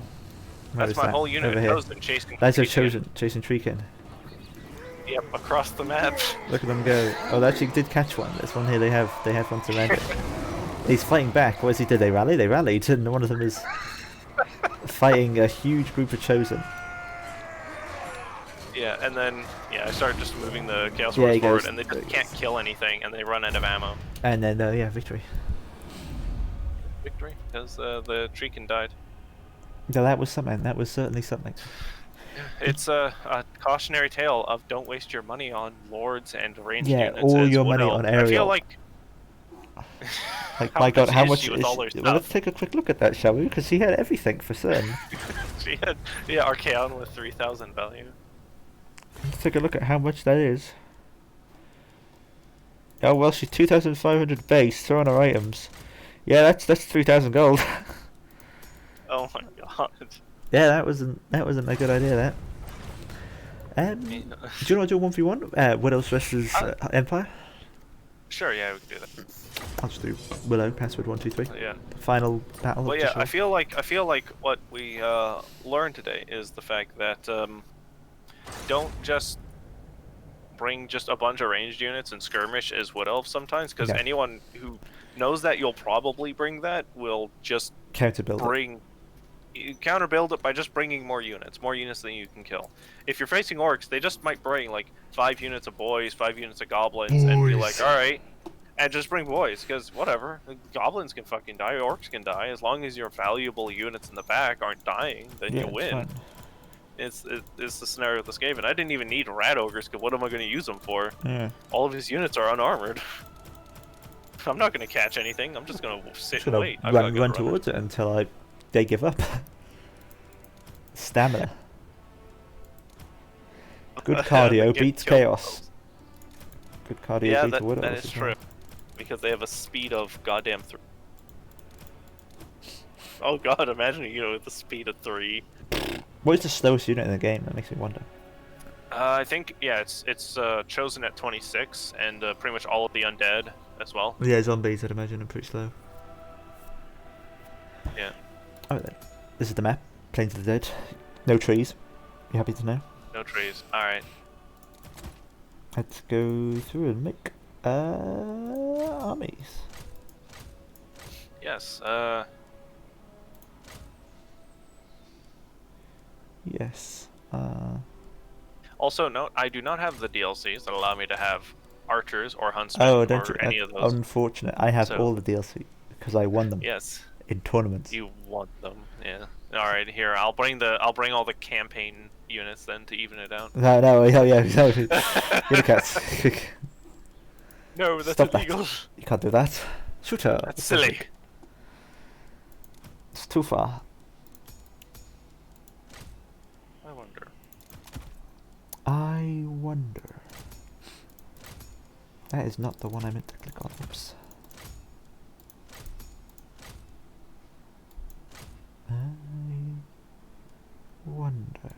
Where That's is my that? whole unit. Over here. Chosen chasing. That's a chasing it. chasing Treekin. Yep, across the map. Look at them go. Oh, they actually did catch one. There's one here. They have one surrounded. He's fighting back. What is he? Did they rally? They rallied, and one of them is fighting a huge group of chosen. Yeah, and then I start just moving the Chaos Yeah, Warriors he forward, goes- and they just can't kill anything, and they run out of ammo. And then yeah, victory. Victory, because the Treekin died. No, that was something. That was certainly something. It's a cautionary tale of don't waste your money on lords and ranged Yeah, units. all as your Wood money Elf. on I Ariel. feel like Like, How my God, much how is much she with is all her she? Well, let's stuff? take a quick look at that, shall we? Because she had everything for certain. she had Archaon with 3,000 value. Let's take a look at how much that is. Oh well, she's 2,500 base. Throw on her items. Yeah, that's 3,000 gold. Oh my god. Yeah, that wasn't a good idea. That. Do you want to do a 1v1? Woodelves versus Empire. Sure, yeah, we can do that. I'll just do Willow password 123. Yeah. Final battle. Well, of yeah, the I show. feel like what we learned today is the fact that don't just bring just a bunch of ranged units and skirmish as Wood Elves sometimes, because Yeah. anyone who knows that you'll probably bring that will just Counter build. you counter build it by just bringing more units than you can kill. If you're facing orcs, they just might bring like 5 units of boys, 5 units of goblins, and be like, all right, and just bring boys, because whatever, the goblins can fucking die, orcs can die, as long as your valuable units in the back aren't dying, then Yeah, you it's win. fine. It's the scenario with the Skaven. I didn't even need rat ogres, because what am I going to use them for? Yeah. All of his units are unarmored. I'm not going to catch anything. I'm just going to sit Just and gonna wait. I've gotta run go towards it until they give up. Stamina. Good cardio Get beats killed chaos. themselves. Good cardio Yeah, beats that, the Wood that Elves is as well. true. Because they have a speed of goddamn 3. Oh god, imagine a unit with the speed of 3. What is the slowest unit in the game? That makes me wonder. I think, yeah, it's chosen at 26, and pretty much all of the undead as well. Yeah, zombies, I'd imagine, are pretty slow. Yeah. Oh, this is the map. Plains of the Dead. No trees. You happy to know? No trees. Alright. Let's go through and make armies. Yes, Yes. also note, I do not have the DLCs that allow me to have archers or huntsmen Oh, don't or you? any of those. Unfortunate. I have So- all the DLC because I won them Yes. in tournaments. You want them, yeah. All right, here I'll bring all the campaign units then to even it out. No, yeah, no. Cats. No, that's Stop illegal. that. You can't do that. Shooter. That's silly. It's too far. I wonder. That is not the one I meant to click on. Oops. I wonder.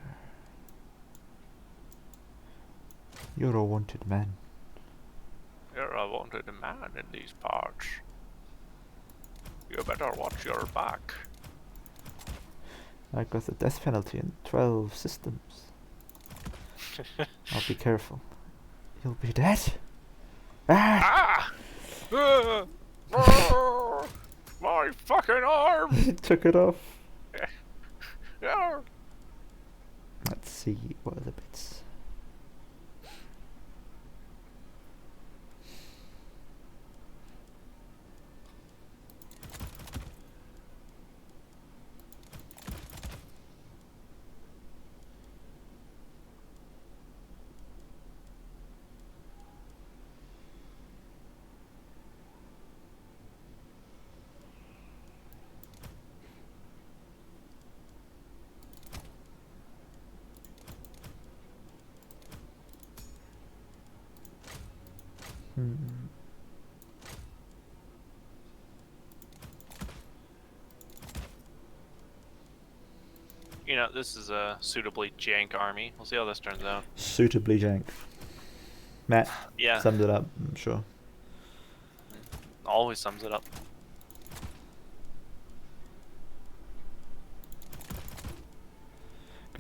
You're a wanted man. You're a wanted man in these parts. You better watch your back. I got the death penalty in 12 systems. I'll be careful. You'll be dead. Ah! Ah! My fucking arm! Took it off. Yeah. Let's see what other bits. You know, this is a suitably jank army. We'll see how this turns out. Suitably jank. Matt Yeah. summed it up, I'm sure. Always sums it up.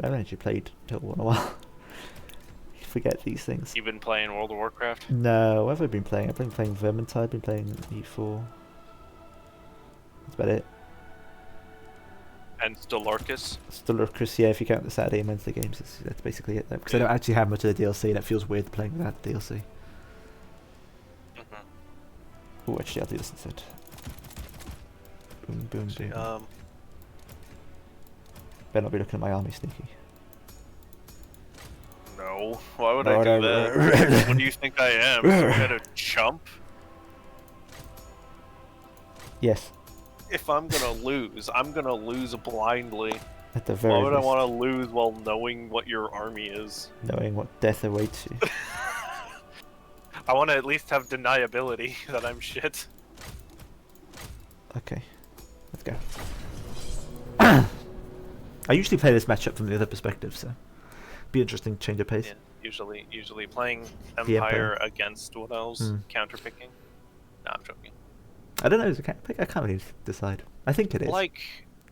I haven't actually played Total War in a while. You forget these things. You've been playing World of Warcraft? No, what have I been playing? I've been playing Vermintide, I've been playing E4. That's about it. And Stellarchus? Stellarchus, yeah, if you count the Saturday and Wednesday games, that's basically it though. Because I don't actually have much of the DLC, and it feels weird playing without DLC. Oh, actually, I'll do this instead. Boom, boom, boom. Better not be looking at my army, sneaky. No. Why would I do that? What do you think I am? Some kind of chump? Yes. If I'm gonna lose, I'm gonna lose blindly. At the very Why would I least, want to lose while knowing what your army is? knowing what death awaits you. I want to at least have deniability that I'm shit. Okay, let's go. I usually play this matchup from the other perspective, so be interesting to change of pace. Yeah, usually playing The Empire Empire. against what else? Counterpicking? No, I'm joking. I don't know. Is it I can't really decide. I think it is. Like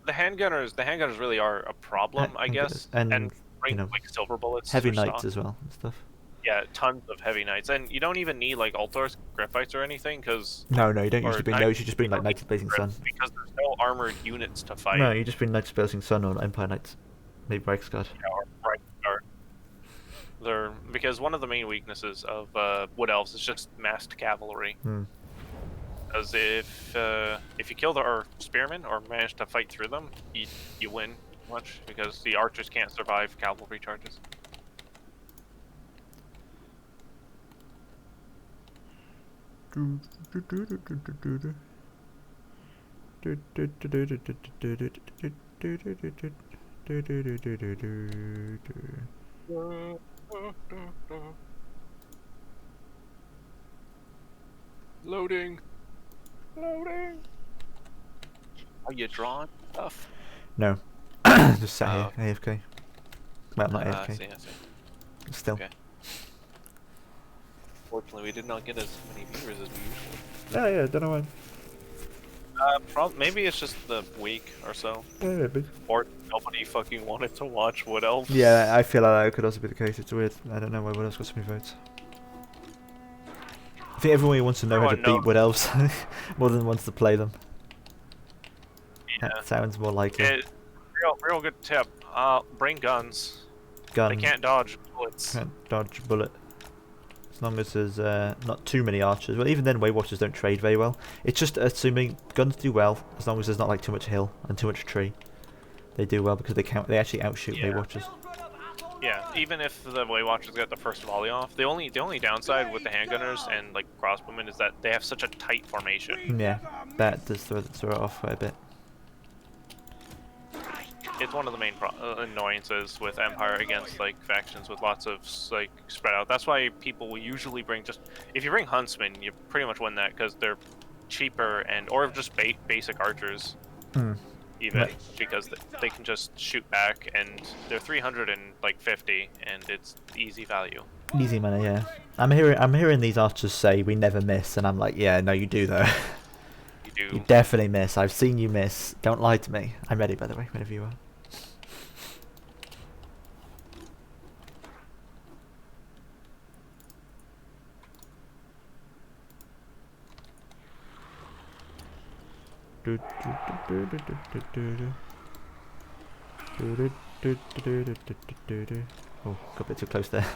the handgunners really are a problem, I guess. And bring you know, like silver bullets. heavy or knights stock. as well and stuff. Yeah, tons of heavy knights, and you don't even need like Altars, Griphites, or anything, because No, you don't usually bring those. You just bring like don't Knights need of Blazing Grips Sun. because there's no armored units to fight. No, you just bring Knights of Blazing Sun or Empire Knights. Maybe Reichsguard. Yeah, or Reichsguard. They're because one of the main weaknesses of Wood Elves is just massed cavalry. Because if you kill our spearmen or manage to fight through them, you win much because the archers can't survive cavalry charges. Loading. Are you drawing stuff? No, just sat here, AFK. Well, not AFK. I see. Still. Okay. Fortunately, we did not get as many viewers as we usually. Yeah, don't know why. Maybe it's just the week or so. Yeah, maybe. Or nobody fucking wanted to watch Wood Elves. Yeah, I feel like that could also be the case. It's weird. I don't know why Wood Elves got so many votes. I think everyone wants to know how to beat Wood Elves more than wants to play them. Yeah. That sounds more likely. Real good tip. Bring guns. Gun. They can't dodge bullets. Can't dodge a bullet. As long as there's not too many archers. Well, even then, Weight Watchers don't trade very well. It's just assuming guns do well as long as there's not like too much hill and too much tree. They do well because they actually outshoot Weight Watchers. Yeah, even if the Weight Watchers get the first volley off, the only downside with the handgunners and like crossbowmen is that they have such a tight formation. Yeah, that does throw it off quite a bit. It's one of the main annoyances with Empire against like factions with lots of like spread out. That's why people will usually bring if you bring huntsmen, you pretty much win that because they're cheaper or just basic archers. Even because they can just shoot back and they're 350 and it's easy value. Easy money, yeah. I'm hearing these archers say we never miss, and I'm like, yeah, no, you do though. You do. You definitely miss. I've seen you miss. Don't lie to me. I'm ready, by the way, whenever you are. Oh, got a bit too close there.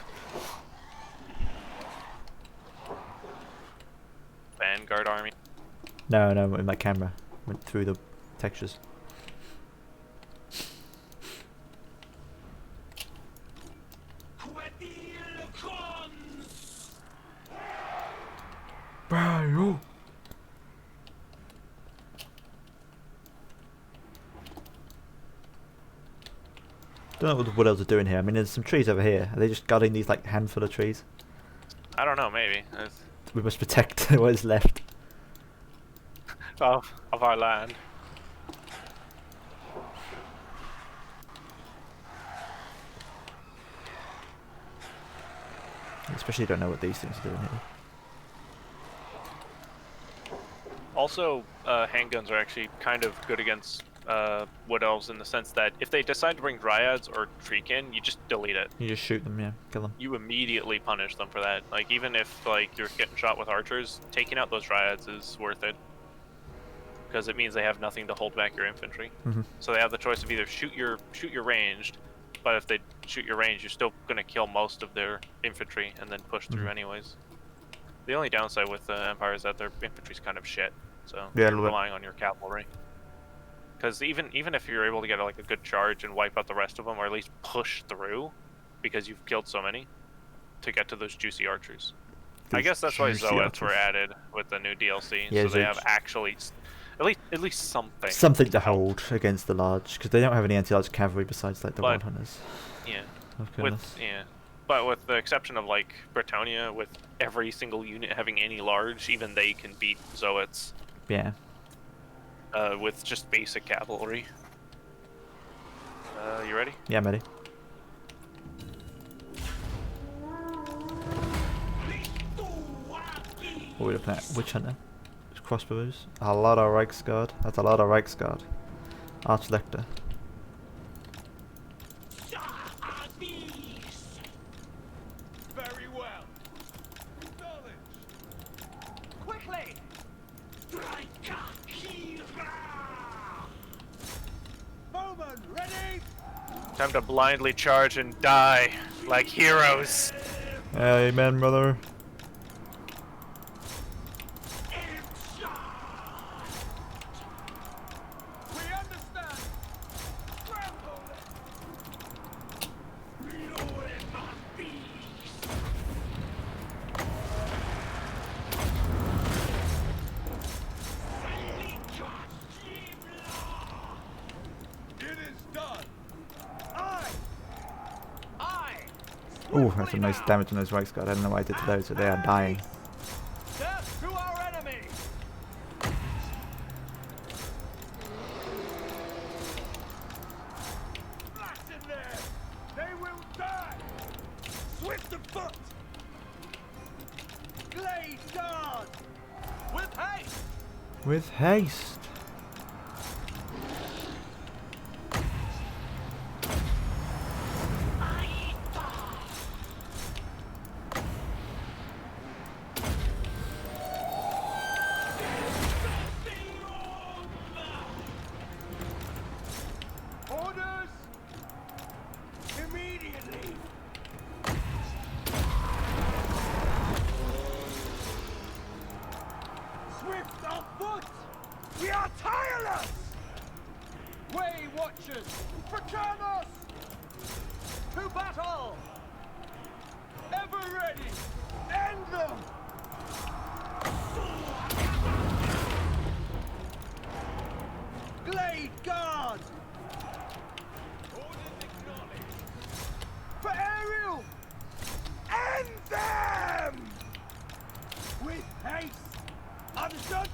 Vanguard army. No, in my camera. Went through the textures. Bro. Don't know what the Wood Elves are doing here. I mean, there's some trees over here. Are they just guarding these like handful of trees? I don't know, maybe. We must protect what is left. Of our land. Especially don't know what these things are doing here. Also, handguns are actually kind of good against Wood Elves in the sense that if they decide to bring Dryads or Treekin, you just delete it. You just shoot them, yeah, kill them. You immediately punish them for that. Like, even if like you're getting shot with archers, taking out those Dryads is worth it. Because it means they have nothing to hold back your infantry. So they have the choice of either shoot your ranged, but if they shoot your range, you're still gonna kill most of their infantry and then push through anyways. The only downside with the Empire is that their infantry's kind of shit, so yeah, you're relying on your cavalry. Because even if you're able to get like a good charge and wipe out the rest of them, or at least push through, because you've killed so many, to get to those juicy archers. I guess that's why Zoets were added with the new DLC, yeah, so they have actually at least something. Something to hold against the large, because they don't have any anti-large cavalry besides like the Wild Hunters. Yeah. But with the exception of like Bretonnia, with every single unit having any large, even they can beat Zoets. Yeah. With just basic cavalry. You ready? Yeah, I'm ready. What are we looking at? Witch Hunter. Crossbows. A lot of Reichsguard. That's a lot of Reichsguard. Archlector. Very well. Knowledge. Quickly. Bowman, ready? Time to blindly charge and die like heroes. Amen, brother. Ooh, that's some nice damage on those Reichsguard. I don't know what I did to those, but they are dying. Death to our enemy! Blast in there! They will die! Swift of foot! Glade guard! With haste! With haste! We are tireless! Way Watchers, return us! To battle! Ever ready! End them! Glade Guard! Orders acknowledged! For aerial! End them! With haste! Understood?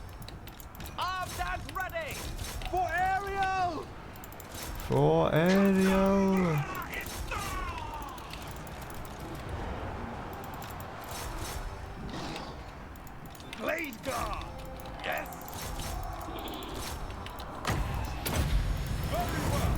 Armed and ready! For aerial! For aerial! Glade Guard! Yes! Very well!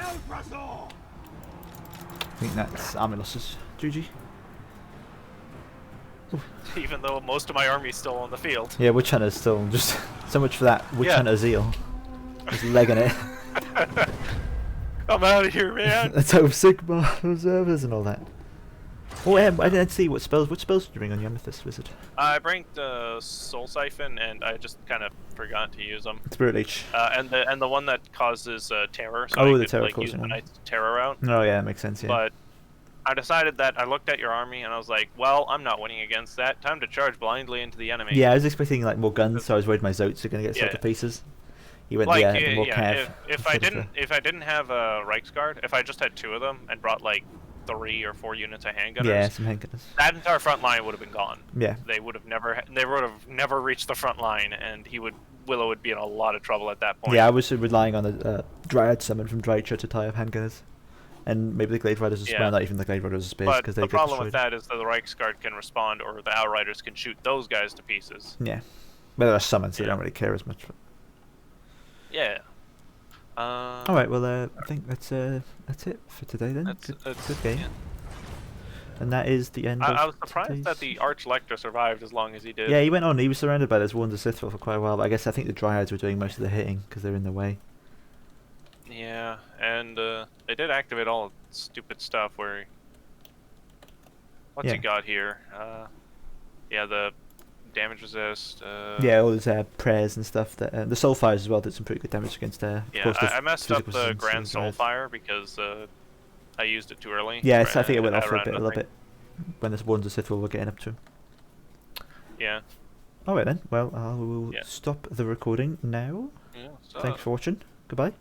Out for us all! I think that's army losses. GG. Even though most of my army's still on the field. Yeah, Witch Hunter's still just so much for that Witch Yeah. Hunter zeal. Just legging it. I'm out of here, man. Let's hope Sigma observers and all that. Oh, I didn't see what spells. What spells did you bring on your Amethyst Wizard? I bring the Soul Siphon, and I just kind of forgot to use them. Spirit Leech. And the one that causes terror. So Oh, I the could, terror like, use causing the one. Knight's terror out. Oh yeah, that makes sense. Yeah. But I decided that I looked at your army and I was like, well, I'm not winning against that. Time to charge blindly into the enemy. Yeah, I was expecting like more guns, so I was worried my Zotes are going to get shot Yeah. to pieces. You went Like, the more cav. if I didn't have a Reichsguard, if I just had 2 of them and brought like 3 or 4 units of handgunners, Yeah, some handgunners. that entire front line would have been gone. Yeah. They would have never reached the front line, and Willow would be in a lot of trouble at that point. Yeah, I was relying on a Dryad summon from Dryadshire to tie up handgunners. And maybe the Glade Riders as well, not even the Glade Riders of Space, But because they the get problem destroyed. with that is that the Reichsguard can respond, or the Outriders can shoot those guys to pieces. Yeah. But they're summons, so they Yeah. don't really care as much. Yeah. Alright, well, I think that's it for today then. Good game. yeah. And that is the end of I was surprised that today's- the Arch-Lector survived as long as he did. Yeah, he went on. He was surrounded by those Warns of Sithful for quite a while, but I think the Dryads were doing most of the hitting because they're in the way. Yeah, and they did activate all stupid stuff where... What's he Yeah. got here? Yeah, the damage resist. Yeah, all those prayers and stuff. That the Soulfires as well did some pretty good damage against of Yeah, course, the I messed up physical the resistance Grand of the Dryads. Soulfire because I used it too early. Yeah, I think it went off for a around little nothing. bit when the Warns of Sithful were getting up to him. Yeah. Alright then, well, I will Yeah. stop the recording now. Yeah, so Thanks for watching. Goodbye.